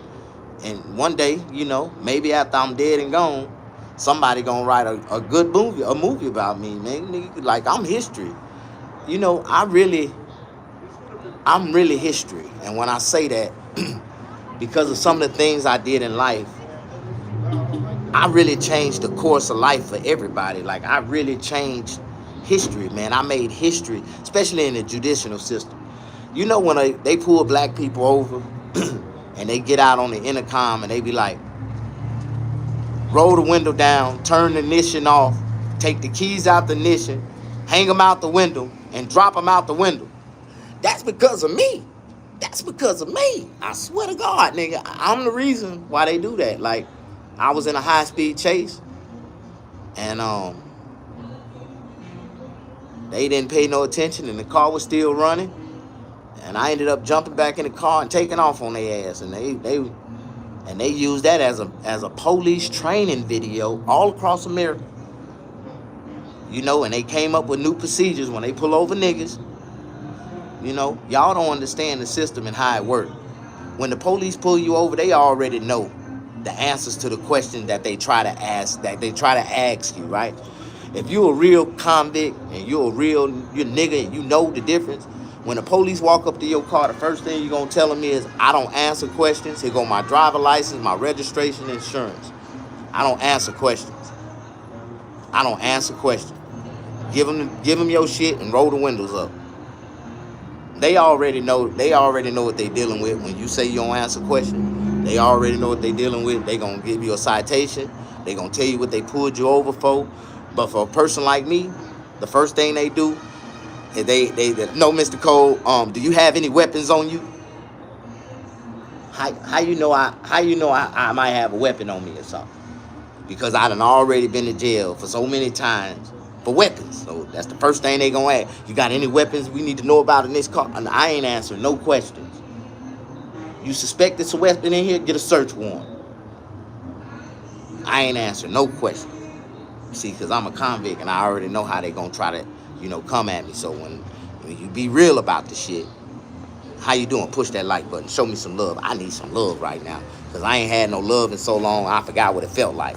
A: And one day, you know, maybe after I'm dead and gone, somebody gonna write a good movie, about me, man. Like I'm history. You know, I'm really history. And when I say that, because of some of the things I did in life, I really changed the course of life for everybody. Like I really changed history, man. I made history, especially in the judicial system. You know when they pull black people over and they get out on the intercom and they be like, roll the window down, turn the ignition off, take the keys out the ignition, hang them out the window, and drop them out the window. That's because of me. That's because of me. I swear to God, nigga. I'm the reason why they do that. Like, I was in a high-speed chase, and they didn't pay no attention, and the car was still running, and I ended up jumping back in the car and taking off on their ass, and they used that as a police training video all across America. You know, and they came up with new procedures when they pull over niggas. You know, y'all don't understand the system and how it works. When the police pull you over, they already know the answers to the questions that they try to ask you, right? If you're a real convict and you're nigga and you know the difference, when the police walk up to your car, the first thing you're gonna tell them is, I don't answer questions. Here go my driver license, my registration, insurance. I don't answer questions. I don't answer questions. Give them your shit and roll the windows up. They already know what they dealing with. When you say you don't answer questions, they already know what they dealing with. They gonna give you a citation. They gonna tell you what they pulled you over for. But for a person like me, the first thing they do is they no, Mr. Cole, do you have any weapons on you? How you know I might have a weapon on me or something? Because I done already been to jail for so many times for weapons. So that's the first thing they gonna ask. You got any weapons we need to know about in this car? And I ain't answering no questions. You suspect it's a weapon in here? Get a search warrant. I ain't answering no questions. See, because I'm a convict and I already know how they gonna try to, come at me. So when you be real about the shit, how you doing? Push that like button. Show me some love. I need some love right now. Because I ain't had no love in so long, I forgot what it felt like.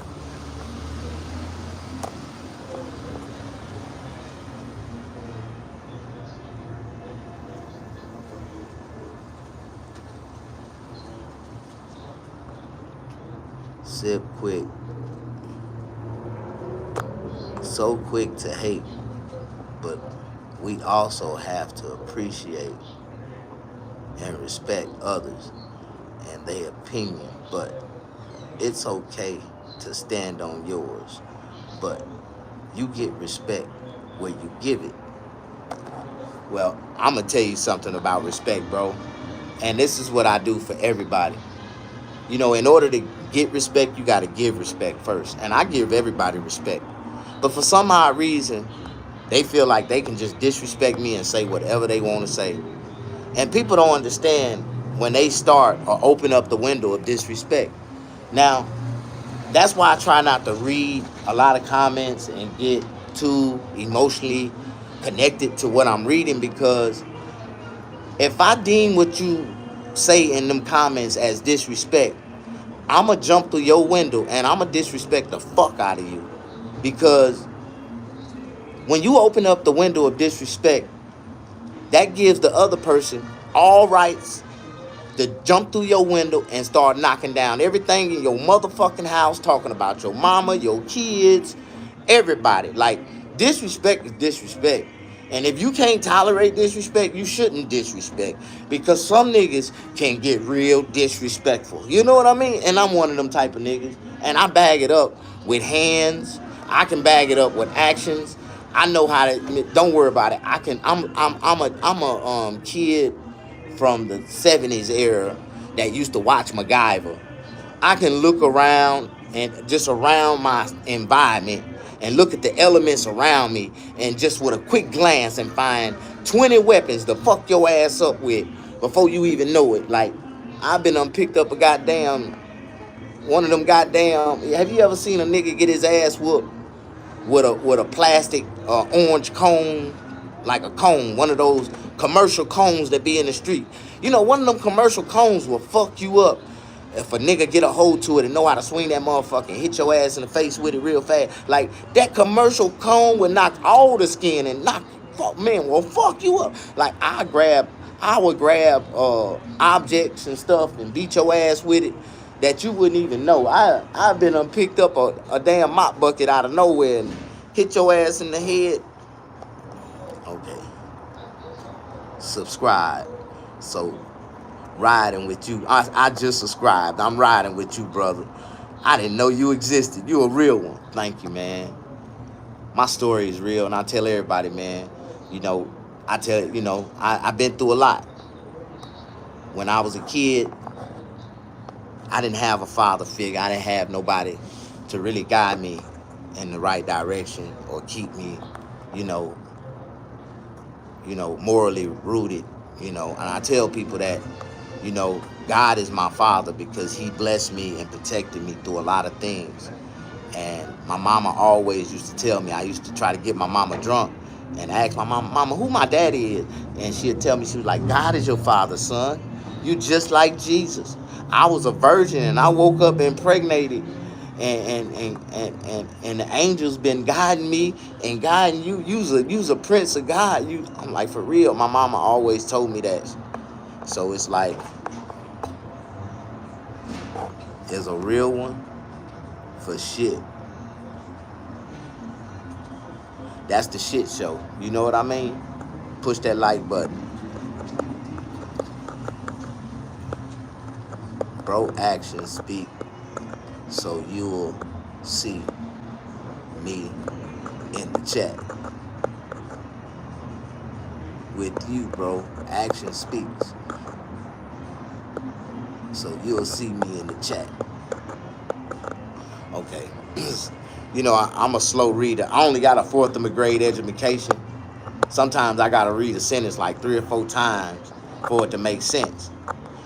A: Sip quick. So quick to hate, but we also have to appreciate and respect others and their opinion. But it's okay to stand on yours, but you get respect where you give it. Well, I'm gonna tell you something about respect, bro, and this is what I do for everybody. In order to get respect, you got to give respect first. And I give everybody respect. But for some odd reason, they feel like they can just disrespect me and say whatever they want to say. And people don't understand when they start or open up the window of disrespect. Now, that's why I try not to read a lot of comments and get too emotionally connected to what I'm reading, because if I deem what you say in them comments as disrespect, I'm going to jump through your window and I'm going to disrespect the fuck out of you. Because when you open up the window of disrespect, that gives the other person all rights to jump through your window and start knocking down everything in your motherfucking house, talking about your mama, your kids, everybody. Like, disrespect is disrespect. And if you can't tolerate disrespect, you shouldn't disrespect. Because some niggas can get real disrespectful. You know what I mean? And I'm one of them type of niggas. And I bag it up with hands. I can bag it up with actions. I know how to. Don't worry about it. I'm a kid from the 70s era that used to watch MacGyver. I can look around and just around my environment and look at the elements around me and just with a quick glance and find 20 weapons to fuck your ass up with before you even know it. Like, I've been picked up a goddamn, one of them goddamn, have you ever seen a nigga get his ass whooped with a plastic orange cone, like a cone, one of those commercial cones that be in the street. You know, one of them commercial cones will fuck you up if a nigga get a hold to it and know how to swing that motherfucker and hit your ass in the face with it real fast. Like, that commercial cone will knock all the skin and will fuck you up. Like, I would grab objects and stuff and beat your ass with it that you wouldn't even know. I've been picked up a damn mop bucket out of nowhere and hit your ass in the head. Okay. Subscribe. So, riding with you. I just subscribed. I'm riding with you, brother. I didn't know you existed. You a real one. Thank you, man. My story is real, and I tell everybody, man. You know, I've been through a lot. When I was a kid, I didn't have a father figure. I didn't have nobody to really guide me in the right direction or keep me, you know, morally rooted, And I tell people that, God is my father because he blessed me and protected me through a lot of things. And my mama always used to tell me, I used to try to get my mama drunk and ask my mama, who my daddy is? And she'd tell me, she was like, God is your father, son. You just like Jesus. I was a virgin and I woke up impregnated, and the angels been guiding me and guiding you. You's a prince of God. I'm like, for real. My mama always told me that. So it's like, there's a real one for shit. That's the shit show. You know what I mean? Push that like button. Bro, actions speak. So you'll see me in the chat. With you, bro. Action speaks. So you'll see me in the chat. Okay. I'm a slow reader. I only got a 4th grade education. Sometimes I gotta read a sentence like 3 or 4 times for it to make sense.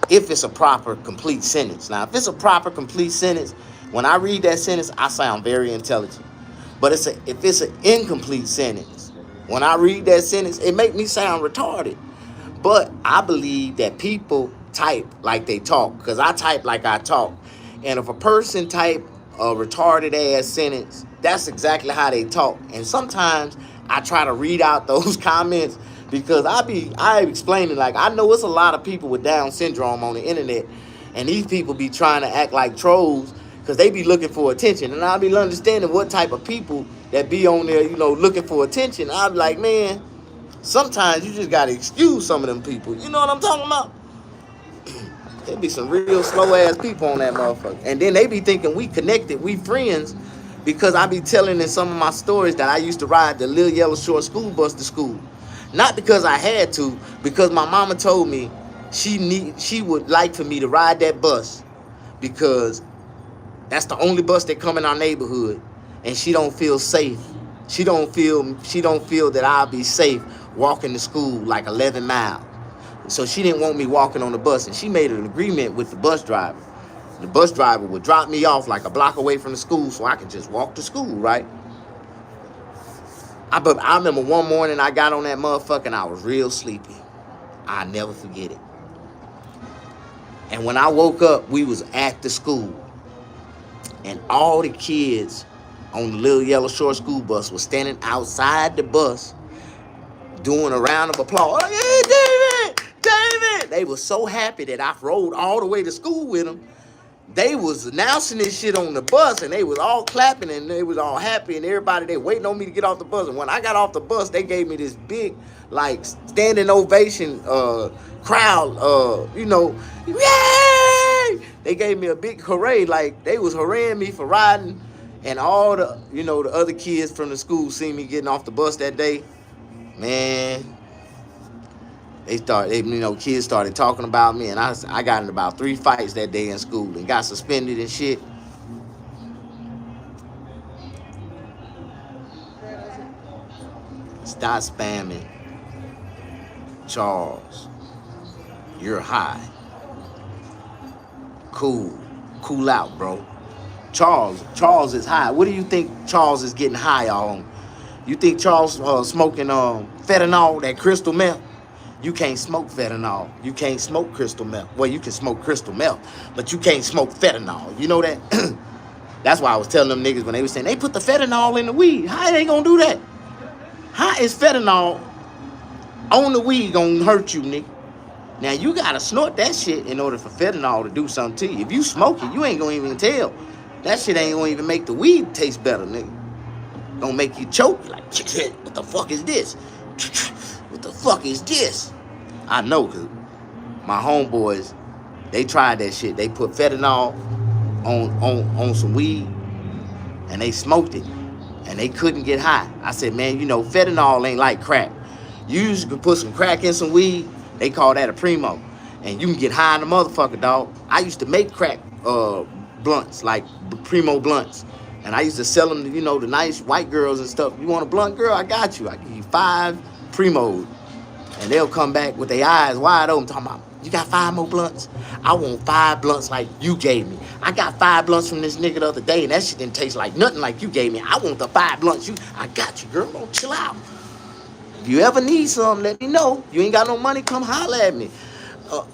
A: If it's a proper, complete sentence. Now, if it's a proper, complete sentence, when I read that sentence, I sound very intelligent. But if it's an incomplete sentence, when I read that sentence, it make me sound retarded. But I believe that people type like they talk, because I type like I talk. And if a person type a retarded ass sentence, that's exactly how they talk. And sometimes I try to read out those comments because I explaining, like, I know it's a lot of people with Down syndrome on the internet, and these people be trying to act like trolls because they be looking for attention. And I be understanding what type of people that be on there, looking for attention. I be like, man, sometimes you just gotta excuse some of them people. You know what I'm talking about? There be some real slow ass people on that motherfucker. And then they be thinking we connected, we friends, because I be telling in some of my stories that I used to ride the little yellow short school bus to school. Not because I had to, because my mama told me she would like for me to ride that bus because that's the only bus that come in our neighborhood, and she don't feel safe. She don't feel that I'll be safe walking to school like 11 miles. So she didn't want me walking on the bus, and she made an agreement with the bus driver. The bus driver would drop me off like a block away from the school so I could just walk to school, right? I remember one morning I got on that motherfucker and I was real sleepy. I'll never forget it. And when I woke up, we was at the school. And all the kids on the little yellow short school bus was standing outside the bus doing a round of applause. Oh, yeah, David! They were so happy that I rode all the way to school with them. They was announcing this shit on the bus, and they was all clapping, and they was all happy, and everybody, they waiting on me to get off the bus. And when I got off the bus, they gave me this big, like, standing ovation crowd, yay! They gave me a big hooray, like, they was hooraying me for riding, and all the, the other kids from the school seen me getting off the bus that day. Man, kids started talking about me, and I got in about 3 fights that day in school and got suspended and shit. Stop spamming. Charles, you're high. Cool. Cool out, bro. Charles is high. What do you think Charles is getting high on? You think Charles smoking fentanyl, that crystal meth? You can't smoke fentanyl. You can't smoke crystal meth. Well, you can smoke crystal meth, but you can't smoke fentanyl. You know that? That's why I was telling them niggas when they were saying they put the fentanyl in the weed. How they gonna do that? How is fentanyl on the weed gonna hurt you, nigga? Now you gotta snort that shit in order for fentanyl to do something to you. If you smoke it, you ain't gonna even tell. That shit ain't gonna even make the weed taste better, nigga. Gonna make you choke. Like, what the fuck is this? What the fuck is this? I know, cause my homeboys, they tried that shit. They put fentanyl on some weed, and they smoked it, and they couldn't get high. I said, man, you know, fentanyl ain't like crack. You usually can put some crack in some weed. They call that a primo, and you can get high in the motherfucker, dog. I used to make crack blunts, like primo blunts, and I used to sell them to, you know, the nice white girls and stuff. You want a blunt, girl? I got you. I give you 5 primos, and they'll come back with their eyes wide open, talking about, you got 5 more blunts? I want 5 blunts like you gave me. I got 5 blunts from this nigga the other day, and that shit didn't taste like nothing like you gave me. I want the 5 blunts. I got you, girl. Don't chill out. If you ever need something, let me know. You ain't got no money, come holler at me.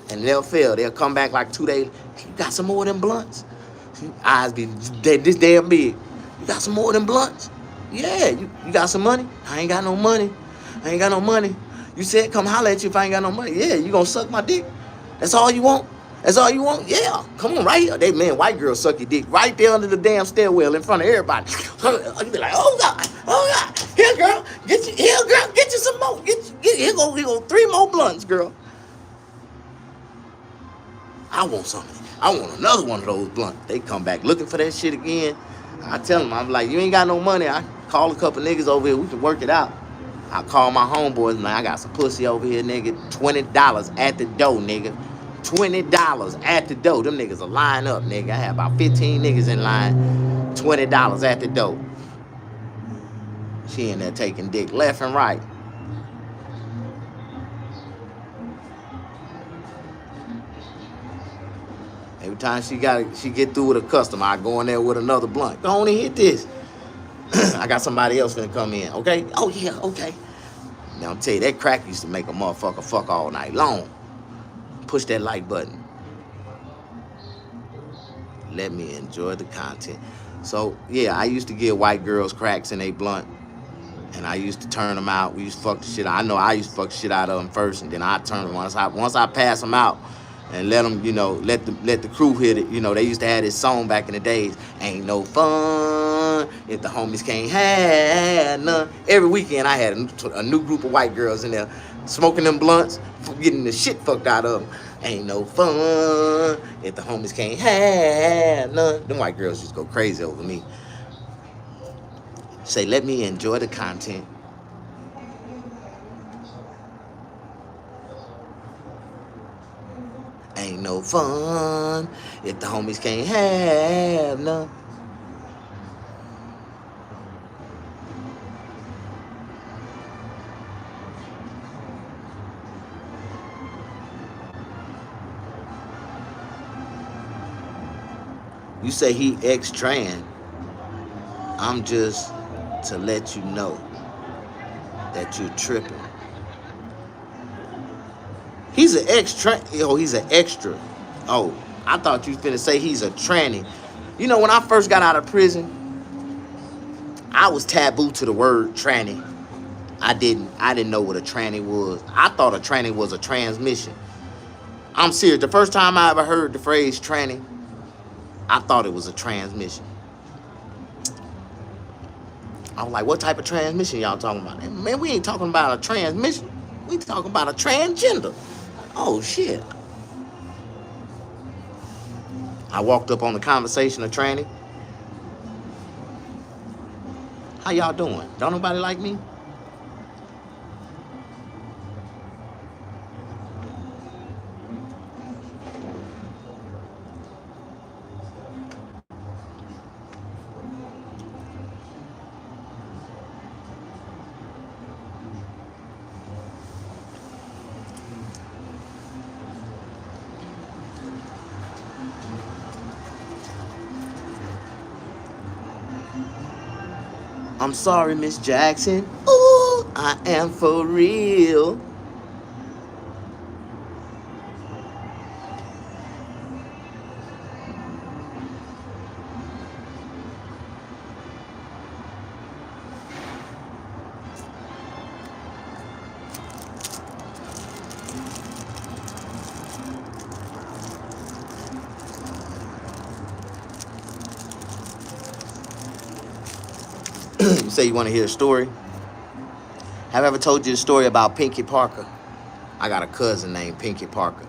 A: And they'll fail. They'll come back like 2 days. You got some more of them blunts? Eyes be this damn big. You got some more of them blunts? Yeah. You got some money? I ain't got no money. I ain't got no money. You said come holler at you if I ain't got no money. Yeah, you gonna suck my dick? That's all you want? That's all you want? Yeah. Come on, right here. They, man, white girls suck your dick right there under the damn stairwell in front of everybody. You be like, oh God, oh God. Here, girl. Get you some more. Here go 3 more blunts, girl. I want something. I want another one of those blunts. They come back looking for that shit again. I tell them, I'm like, you ain't got no money. I call a couple niggas over here. We can work it out. I call my homeboys, man. I got some pussy over here, nigga. $20 at the door, nigga. $20 at the door. Them niggas will line up, nigga. I had about 15 niggas in line. $20 at the door. She in there taking dick left and right. Every time she get through with a customer, I go in there with another blunt. Go on and hit this. I got somebody else gonna come in, okay? Oh yeah, okay. Now I'm tell you, that crack used to make a motherfucker fuck all night long. Push that like button. Let me enjoy the content. So yeah, I used to give white girls cracks in a blunt, and I used to turn them out. We used to fuck the shit out. I know I used to fuck the shit out of them first, and then I turn them once I pass them out. And let them, you know, let the crew hit it. You know, they used to have this song back in the days. Ain't no fun if the homies can't have none. Every weekend I had a new group of white girls in there smoking them blunts, getting the shit fucked out of them. Ain't no fun if the homies can't have none. Them white girls just go crazy over me. Say, let me enjoy the content. Ain't no fun if the homies can't have none. You say he ex-trans. I'm just to let you know that you're tripping. He's an extra. Oh, he's an extra. Oh, I thought you was finna say he's a tranny. You know, when I first got out of prison, I was taboo to the word tranny. I didn't know what a tranny was. I thought a tranny was a transmission. I'm serious. The first time I ever heard the phrase tranny, I thought it was a transmission. I was like, what type of transmission y'all talking about? And man, we ain't talking about a transmission. We talking about a transgender. Oh, shit. I walked up on the conversation of tranny. How y'all doing? Don't nobody like me? I'm sorry, Miss Jackson. Ooh, I am for real. You say you want to hear a story? Have I ever told you the story about Pinky Parker? I got a cousin named Pinky Parker.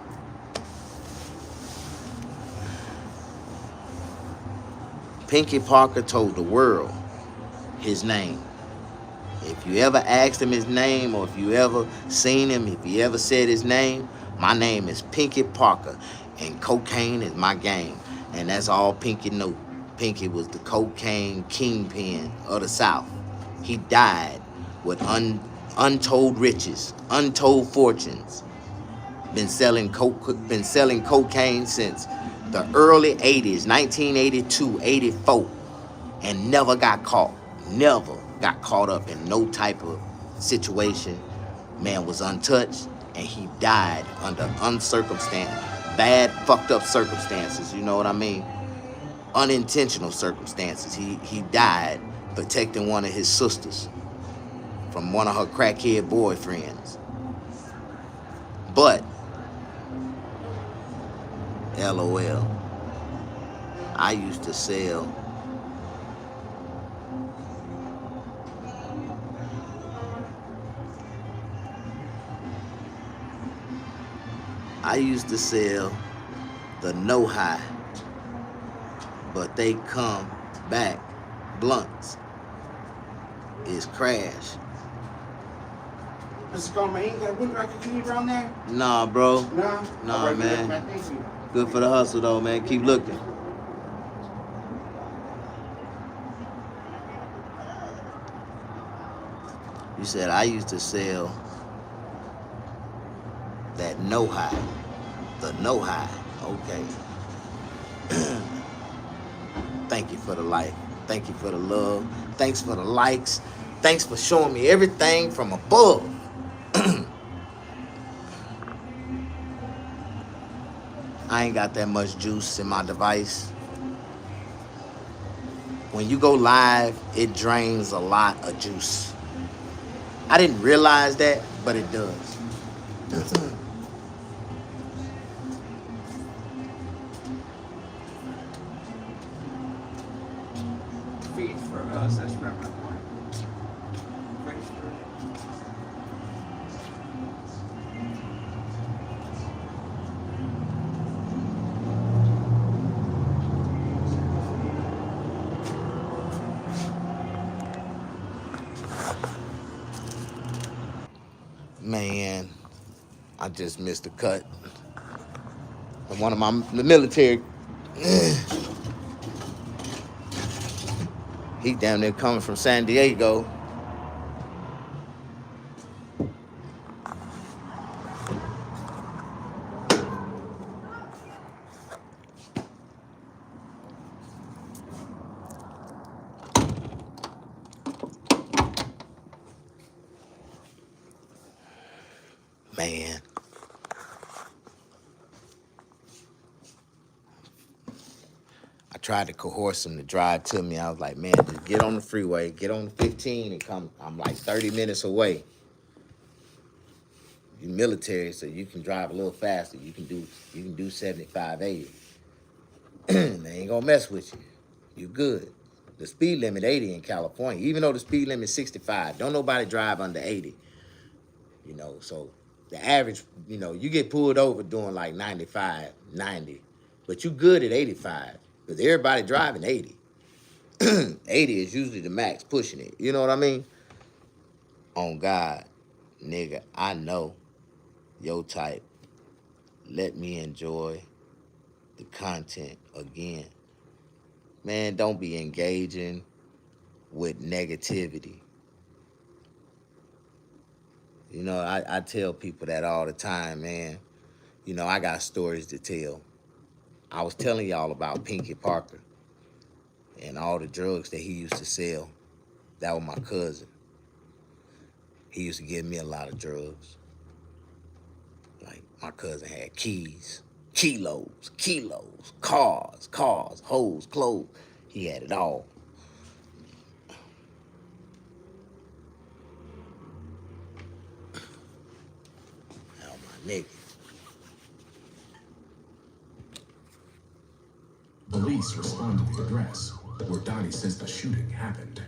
A: Pinky Parker told the world his name. If you ever asked him his name, or if you ever seen him, if he ever said his name, my name is Pinky Parker, and cocaine is my game. And that's all Pinky knew. Pinky was the cocaine kingpin of the South. He died with untold riches, untold fortunes. Been selling cocaine since the early 80s, 1982, 84, and never got caught. Never got caught up in no type of situation. Man was untouched, and he died under uncircumstantial, bad, fucked up circumstances. You know what I mean? Unintentional circumstances. He died protecting one of his sisters from one of her crackhead boyfriends. But, LOL, I used to sell the no high, but they come back blunts. Is crash.
C: Mr. Coleman, ain't got a wood rocket cube around there?
A: Nah, bro.
C: No?
A: Nah,
C: Alright,
A: man.
C: Thank you.
A: Good for the hustle, though, man. Keep looking. You said I used to sell that no high. The no high. Okay. Thank you for the life. Thank you for the love. Thanks for the likes. Thanks for showing me everything from above. I ain't got that much juice in my device. When you go live, it drains a lot of juice. I didn't realize that, but it does.
C: Feed for us, that's right.
A: Man, I just missed a cut. And one of the military, he down there coming from San Diego. Man. I tried to coerce him to drive to me. I was like, man, just get on the freeway, get on the 15 and come. I'm like 30 minutes away. You military, so you can drive a little faster. You can do 75, 80. They ain't gonna mess with you. You good. The speed limit 80 in California, even though the speed limit 65. Don't nobody drive under 80. So the average, you get pulled over doing like 95, 90, but you good at 85 because everybody driving 80. 80 is usually the max pushing it. You know what I mean? On God, nigga, I know your type. Let me enjoy the content again. Man, don't be engaging with negativity. I tell people that all the time, man. I got stories to tell. I was telling y'all about Pinky Parker and all the drugs that he used to sell. That was my cousin. He used to give me a lot of drugs. Like, my cousin had keys, kilos, cars, hoes, clothes. He had it all. That was my nigga.
D: Police respond to the address where Donnie says the shooting happened.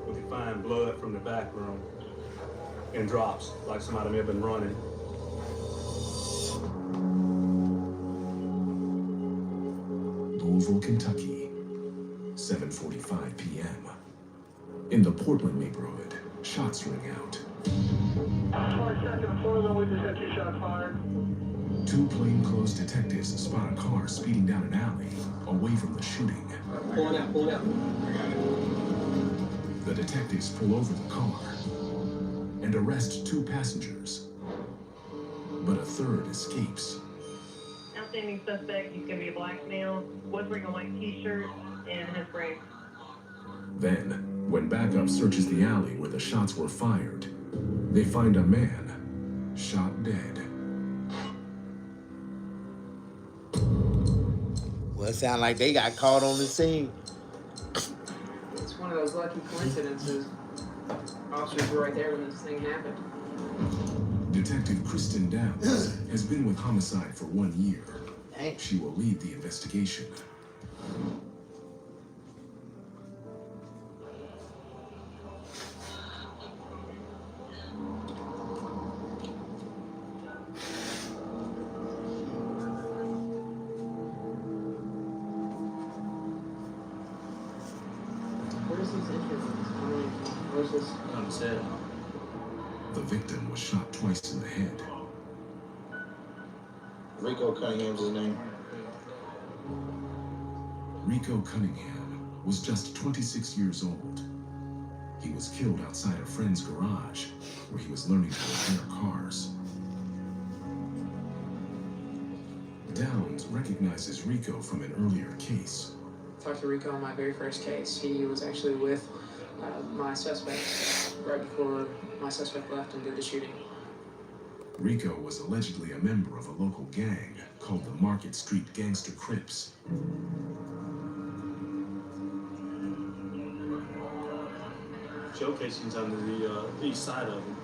E: We can find blood from the back room in drops, like somebody may have been running.
D: Louisville, Kentucky, 7:45 p.m. In the Portland neighborhood, shots ring out.
F: 22nd floor, though, we just got 2 shots fired.
D: 2 plainclothes detectives spot a car speeding down an alley away from the shooting.
C: Pull it out, pull it out.
D: The detectives pull over the car and arrest 2 passengers, but a third escapes.
G: Outstanding suspect, he's going to be a blackmail, was wearing a white t-shirt, and has brakes.
D: Then, when backup searches the alley where the shots were fired, they find a man shot dead.
A: Well, it sounds like they got caught on the scene.
C: It's one of those lucky coincidences. Officers were right there when this thing happened.
D: Detective Kristen Downs has been with Homicide for 1 year.
A: Dang.
D: She will lead the investigation.
C: Where's these instruments? Where's this?
E: On the set.
D: The victim was shot twice in the head.
H: Rico Cunningham's his name.
D: Rico Cunningham was just 26 years old. He was killed outside a friend's garage where he was learning to repair cars. Downs recognizes Rico from an earlier case.
C: Talked to Rico on my very first case. He was actually with my suspect right before my suspect left and did the shooting.
D: Rico was allegedly a member of a local gang called the Market Street Gangster Crips.
E: Shell casings under the east side of him.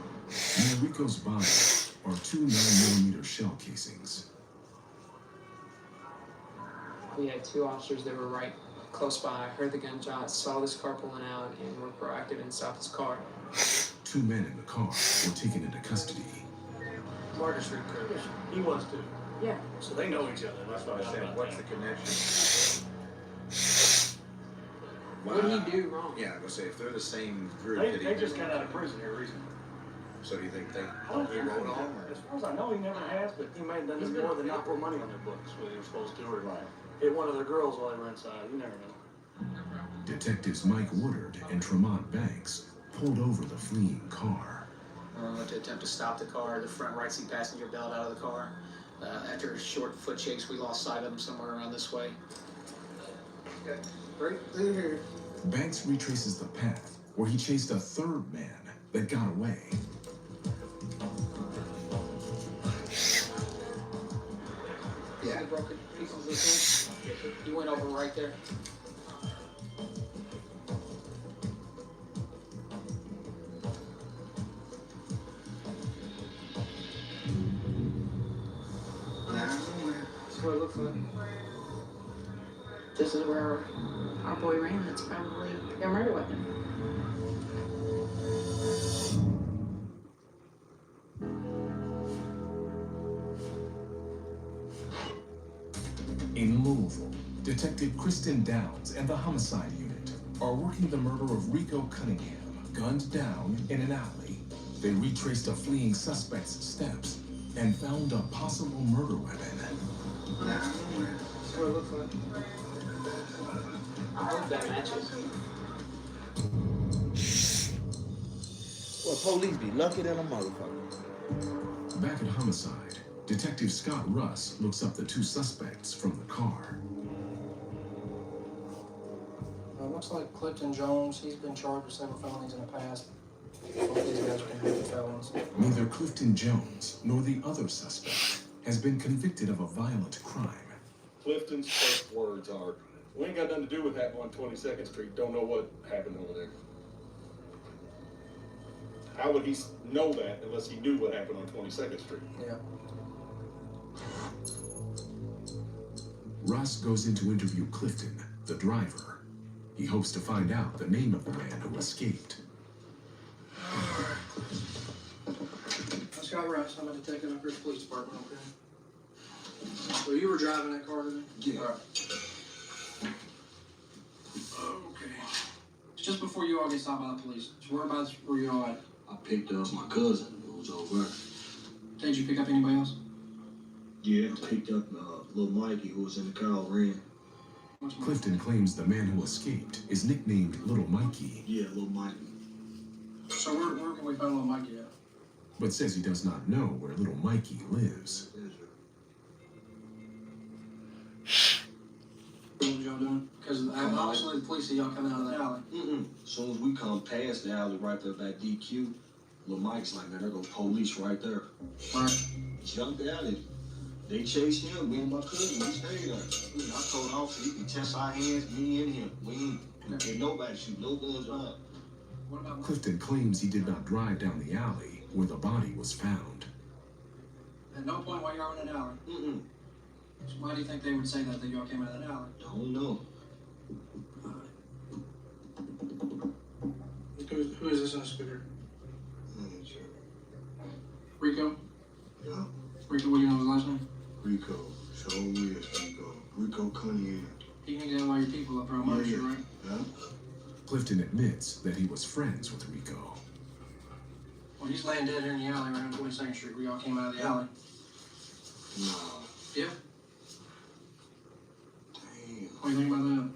D: Near Rico's body are 2 9mm shell casings.
C: We had 2 officers that were right close by, heard the gunshots, saw this car pulling out, and were proactive and stopped his car.
D: 2 men in the car were taken into custody.
E: Market Street Crips. He was too.
C: Yeah.
E: So they know each other. That's why I said,
H: What's the connection?
C: What did he do wrong?
H: Yeah, I was gonna say, if they're the same group,
E: They,
H: did he
E: they
H: do-
E: just got out of prison here recently.
H: So do you think
E: I don't
H: he
E: think
H: wrote
E: so.
H: on? Or?
E: As far as I know, he never has, but he may have done more than not put money on their books, whether he was supposed to or hit one of their girls while they were inside. You never know.
D: Detectives Mike Woodard and Tremont Banks pulled over the fleeing car.
I: We went to attempt to stop the car. The front right seat passenger bailed out of the car. After a short foot chase, we lost sight of him somewhere around this way.
C: Okay. Right through here.
D: Banks retraces the path where he chased a third man that got away.
I: See the broken pieces of this one? He went over right there.
C: That's what it looks like.
J: This is where our boy ran. That's probably their murder weapon.
D: In Louisville, Detective Kristen Downs and the Homicide Unit are working the murder of Rico Cunningham, gunned down in an alley. They retraced a fleeing suspect's steps and found a possible murder weapon.
C: That's what it looks like. I hope that matches.
A: Well, police be lucky than a motherfucker.
D: Back at Homicide, Detective Scott Russ looks up the 2 suspects from the car.
E: Looks like Clifton Jones. He's been charged with several felonies in the past. Both these guys are convicted felons.
D: Neither Clifton Jones nor the other suspect has been convicted of a violent crime.
K: Clifton's first words are, "We ain't got nothing to do with that on 22nd Street. Don't know what happened over there." How would he know that unless he knew what happened on 22nd Street?
E: Yeah.
D: Russ goes in to interview Clifton, the driver. He hopes to find out the name of the man who escaped.
E: Scott Russ, I'm a detective up here at the police department, okay? So you were driving that car today?
H: Yeah.
E: All right. Okay. It's just before you all get stopped by the police. So whereabouts were you all at?
H: I picked up my cousin who was over.
E: Did you pick up anybody else?
H: Yeah, I picked up little Mikey who was in the car ran.
D: Clifton claims the man who escaped is nicknamed Little Mikey.
H: Yeah, little Mikey.
E: So where can we find little Mikey at?
D: But says he does not know where Little Mikey lives.
E: What was y'all doing? Because obviously the police see y'all coming out of the alley.
H: As soon as we come past the alley right there by DQ, little Mike's like, man, there go police right there.
E: Right.
H: Jumped out and they chased him. Me and my cousin, we stayed there. I told the officer he can test our hands, me and him. We ain't get nobody shoot, no guns on.
E: What about
D: Clifton claims he did not drive down the alley where the body was found.
E: at no point while y'all in that alley? So why do you think they would say that y'all came out of that alley?
H: Don't know.
E: Who is this in the scooter?
H: Sure.
E: Rico?
H: Yeah.
E: Rico, what do you know his last name?
H: Rico. So is Rico. Rico Cunningham.
E: He can examine all your people up around Murder Street, right?
H: Yeah.
D: Clifton admits that he was friends with Rico.
E: Well, he's laying dead here in the alley right on 22nd Street where y'all came out of the alley.
H: No.
E: Yeah?
H: Damn.
E: What do you think about that?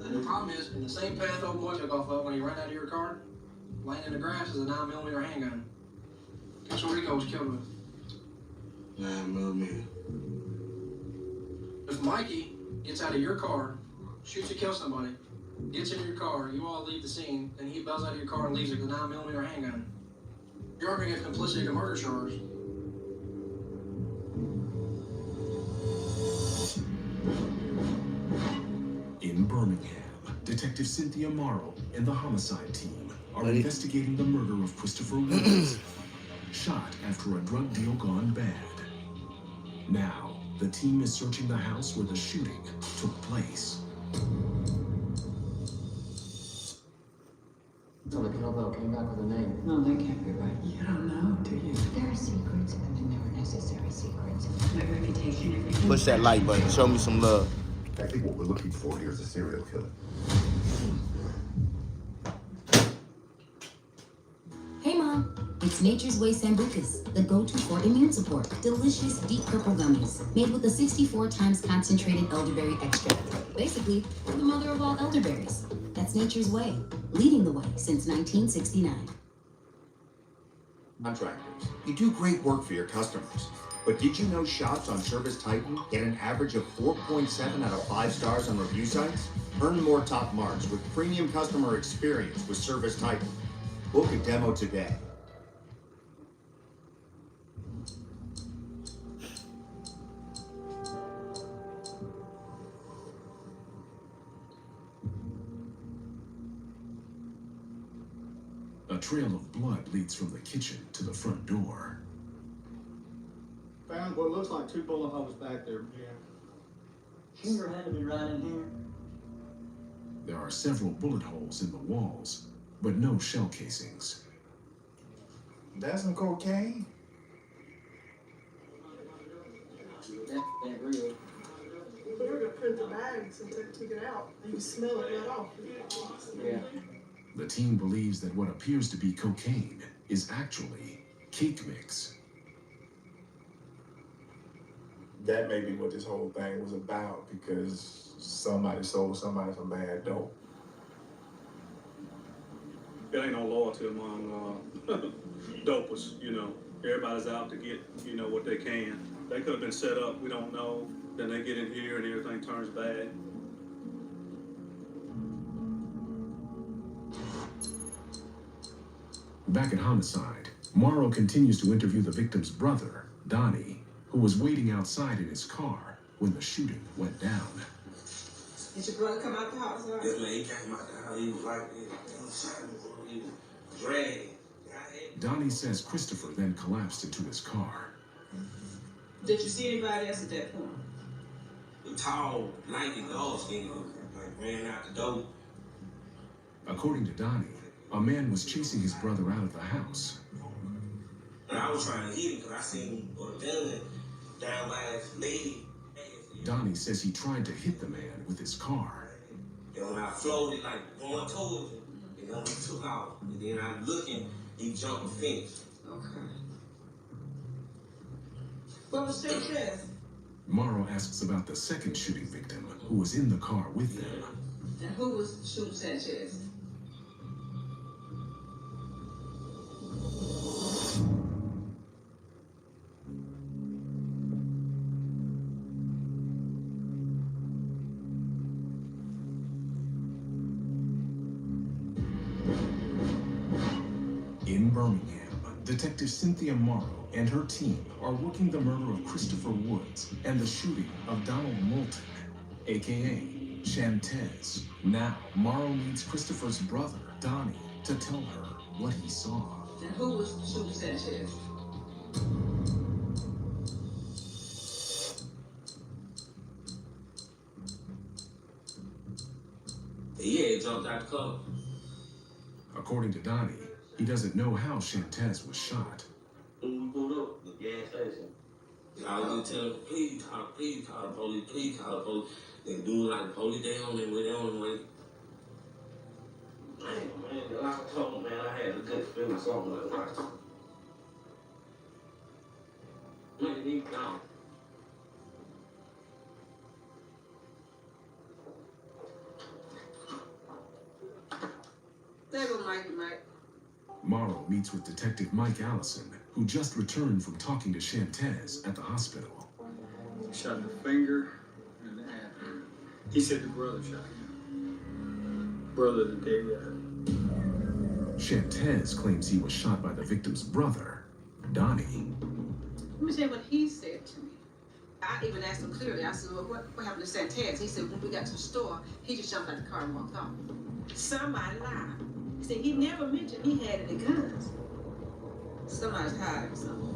E: And the problem is, in the same path old boy took off of when he ran out of your car, laying in the grass is a 9mm handgun. Guess what Rico was killed with?
H: 9mm.
E: If Mikey gets out of your car, shoots or kills somebody, gets in your car, you all leave the scene, and he bells out of your car and leaves like a 9mm handgun, you're arguing a complicity to murder charge.
D: In Birmingham, Detective Cynthia Morrow and the homicide team are investigating the murder of Christopher Woods, shot after a drug deal gone bad. Now, the team is searching the house where the shooting took place.
C: So the cowbell came back with a name.
J: No, that can't be right.
C: You don't know, do you?
J: There are secrets, and then there are necessary secrets. My reputation, everything.
A: Push that like button. Show me some love.
L: I think what we're looking for here is a serial killer.
M: Hey Mom, it's Nature's Way Sambucas, the go-to for immune support. Delicious deep purple gummies, made with a 64 times concentrated elderberry extract. Basically, we're the mother of all elderberries. That's Nature's Way, leading the way since 1969.
L: Contractors, you do great work for your customers. But did you know shops on Service Titan get an average of 4.7 out of 5 stars on review sites? Earn more top marks with premium customer experience with Service Titan. Book a demo today.
D: A trail of blood leads from the kitchen to the front door.
E: Found what looks like 2 bullet holes back there, Jim.
C: Finger had to be right in here.
D: There are several bullet holes in the walls, but no shell casings.
L: That's some cocaine?
C: That ain't real.
N: We were gonna print the bags and took it out. You can smell it right off.
C: Yeah.
D: The team believes that what appears to be cocaine is actually cake mix.
O: That may be what this whole thing was about, because somebody sold somebody some bad dope.
K: There ain't no loyalty among dopers, you know. Everybody's out to get, you know, what they can. They could have been set up, we don't know.
P: Then they get in here and everything turns bad.
D: Back at Homicide, Morrow continues to interview the victim's brother, Donnie, who was waiting outside in his car when the shooting went down.
Q: Did your brother come out the house?
R: Yes, man, he came out the house. He was like, he was shouting, he was dragging.
D: Donnie says Christopher then collapsed into his car.
Q: Did you see anybody else at that point?
R: The tall, lanky dog skin, like ran out the door.
D: According to Donnie, a man was chasing his brother out of the house.
R: And I was trying to hit him because I seen him with a gun down by his leg.
D: Donnie says he tried to hit the man with his car.
R: And when I floated, like going towards him, and then he took off. And then I'm looking, he jumped the fence.
Q: Okay. What was Sanchez?
D: Morrow asks about the second shooting victim who was in the car with them.
Q: And who was shooting Sanchez?
D: In Birmingham, Detective Cynthia Morrow and her team are working the murder of Christopher Woods and the shooting of Donald Moulton, aka Shantez. Now, Morrow needs Christopher's brother, Donnie, to tell her what he saw.
Q: And who was shooting Sanchez?
R: He had jumped out the car.
D: According to Donnie, he doesn't know how Shantez was shot.
R: When we pulled up, the gas station, I was just telling him, please call the police, please call the police. They do like the police, they on their way. Man, like I told him, man, I had a good feeling something like that. Man, he gone.
Q: There go Mike.
D: Morrow meets with Detective Mike Allison, who just returned from talking to Shantez at the hospital.
P: Shot in the finger and the hand. He said the brother shot him. Brother the dead guy.
D: Shantez claims he was shot by the victim's brother, Donnie.
Q: Let me tell you what he said to me. I even asked him clearly. I said, well, what happened to Sanchez? He said, when we got to the store, he just jumped out the car and walked off. Somebody lied. He said he never mentioned he had any guns. Somebody's hiding something.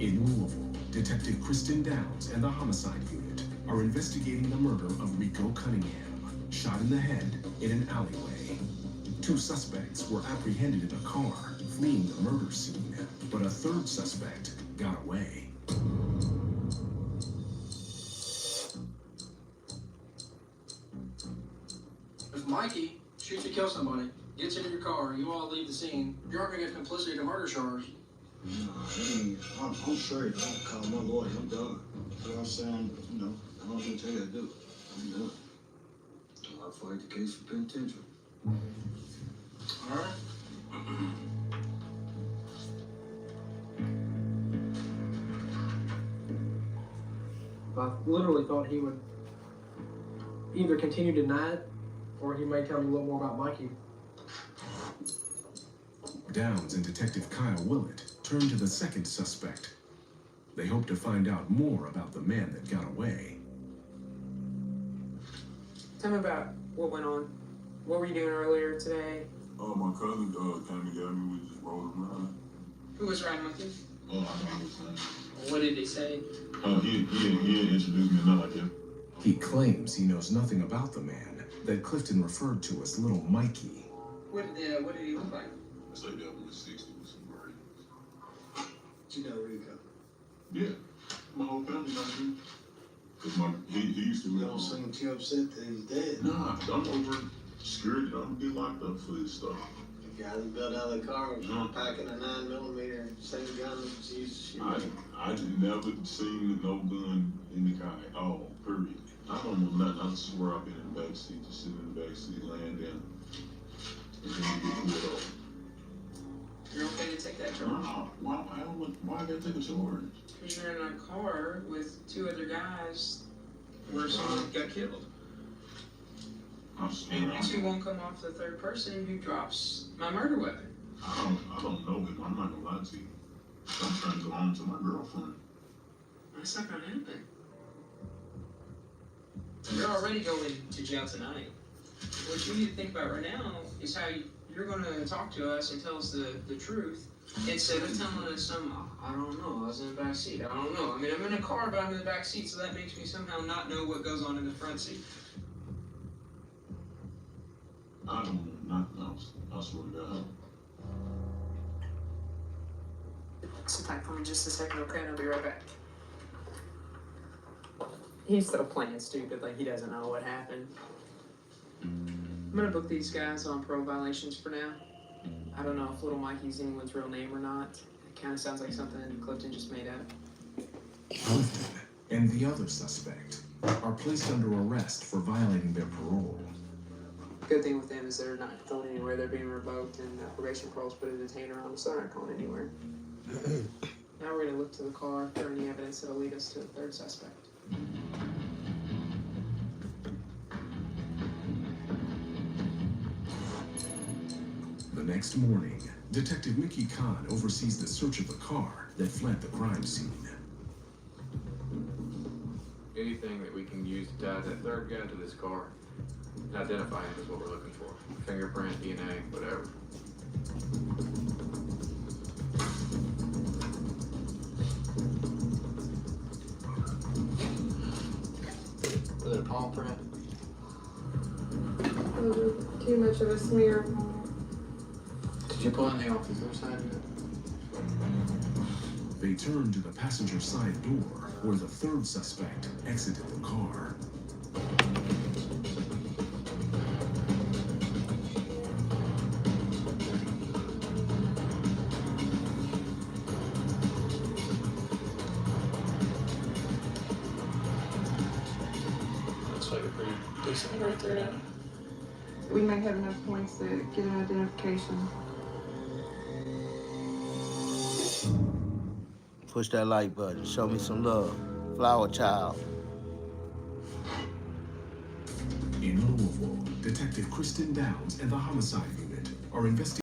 D: In Louisville, Detective Kristen Downs and the Homicide Unit are investigating the murder of Rico Cunningham, shot in the head in an alleyway. 2 suspects were apprehended in a car, fleeing the murder scene, but a third suspect got away.
E: If Mikey shoots or kills somebody, gets into your car, you all leave the scene, you're not going to get complicity to murder charge.
H: I'm straight. I'll call my lawyer. I'm done. So I'm saying, I don't want to tell you to do. I'm done. I'll fight the case for penitentiary.
E: All right?
C: I literally thought he would either continue to deny it, or he may tell me a little more about Mikey.
D: Downs and Detective Kyle Willett turn to the second suspect. They hope to find out more about the man that got away.
C: Tell me about what went on. What were you doing earlier today?
O: My cousin came to get me. We just rolled around.
C: Who was riding with you?
O: I don't know.
C: What did he say?
O: He introduced me to nothing like that.
D: He claims he knows nothing about the man that Clifton referred to as Little Mikey.
C: What did he look like?
O: I say that was 60 with some braids.
H: You know Rico.
O: Yeah, my whole family got him. Cause he used to.
H: You don't seem too upset that he's dead.
O: Nah, I'm over scared that I'm gonna get locked up for this stuff.
H: The guy that got out of the car was packing a 9mm and same gun that was used to shoot.
O: I just never seen no gun in the car at all. Period. I don't know nothing. I swear I've been in the back seat, just sitting in the back seat, laying down, and then you get pulled off.
C: You're okay to take that charge?
O: No, why I gotta take a charge?
C: Because you're in a car with 2 other guys where someone got killed. And you won't come off the 3rd person who drops my murder weapon.
O: I don't know him. I'm not gonna lie to you. I'm trying to go home to my girlfriend.
C: That's not gonna happen. You're already going to jail tonight. What you need to think about right now is how you're going to talk to us and tell us the truth instead of telling us I don't know, I was in the back seat. I don't know. I mean, I'm in a car, but I'm in the back seat, so that makes me somehow not know what goes on in the front seat.
O: I don't know nothing else. I swear to God.
C: Sit tight for me just a second, okay? And I'll be right back. He's still playing stupid, like he doesn't know what happened. I'm gonna book these guys on parole violations for now. I don't know if Little Mikey's anyone's real name or not. It kind of sounds like something Clifton just made up.
D: Clifton and the other suspect are placed under arrest for violating their parole.
C: Good thing with them is they're not going anywhere. They're being revoked, and probation parole's put a detainer on them, so they're not going anywhere. Now we're gonna look to the car for any evidence that'll lead us to the 3rd suspect.
D: The next morning, Detective Mickey Kahn oversees the search of the car that fled the crime scene.
S: Anything that we can use to tie that 3rd guy to this car and identify him is what we're looking for. Fingerprint, DNA, whatever.
I: Was it a palm print?
N: Too much of a smear.
I: Did you pull anything off the other side of it?
D: They turn to the passenger side door where the 3rd suspect exited the car.
I: Looks like a pretty decent one right there now.
N: We may have enough points to get an identification.
A: Push that like button. Show me some love. Flower child.
D: In Louisville, Detective Kristen Downs and the homicide unit are investigating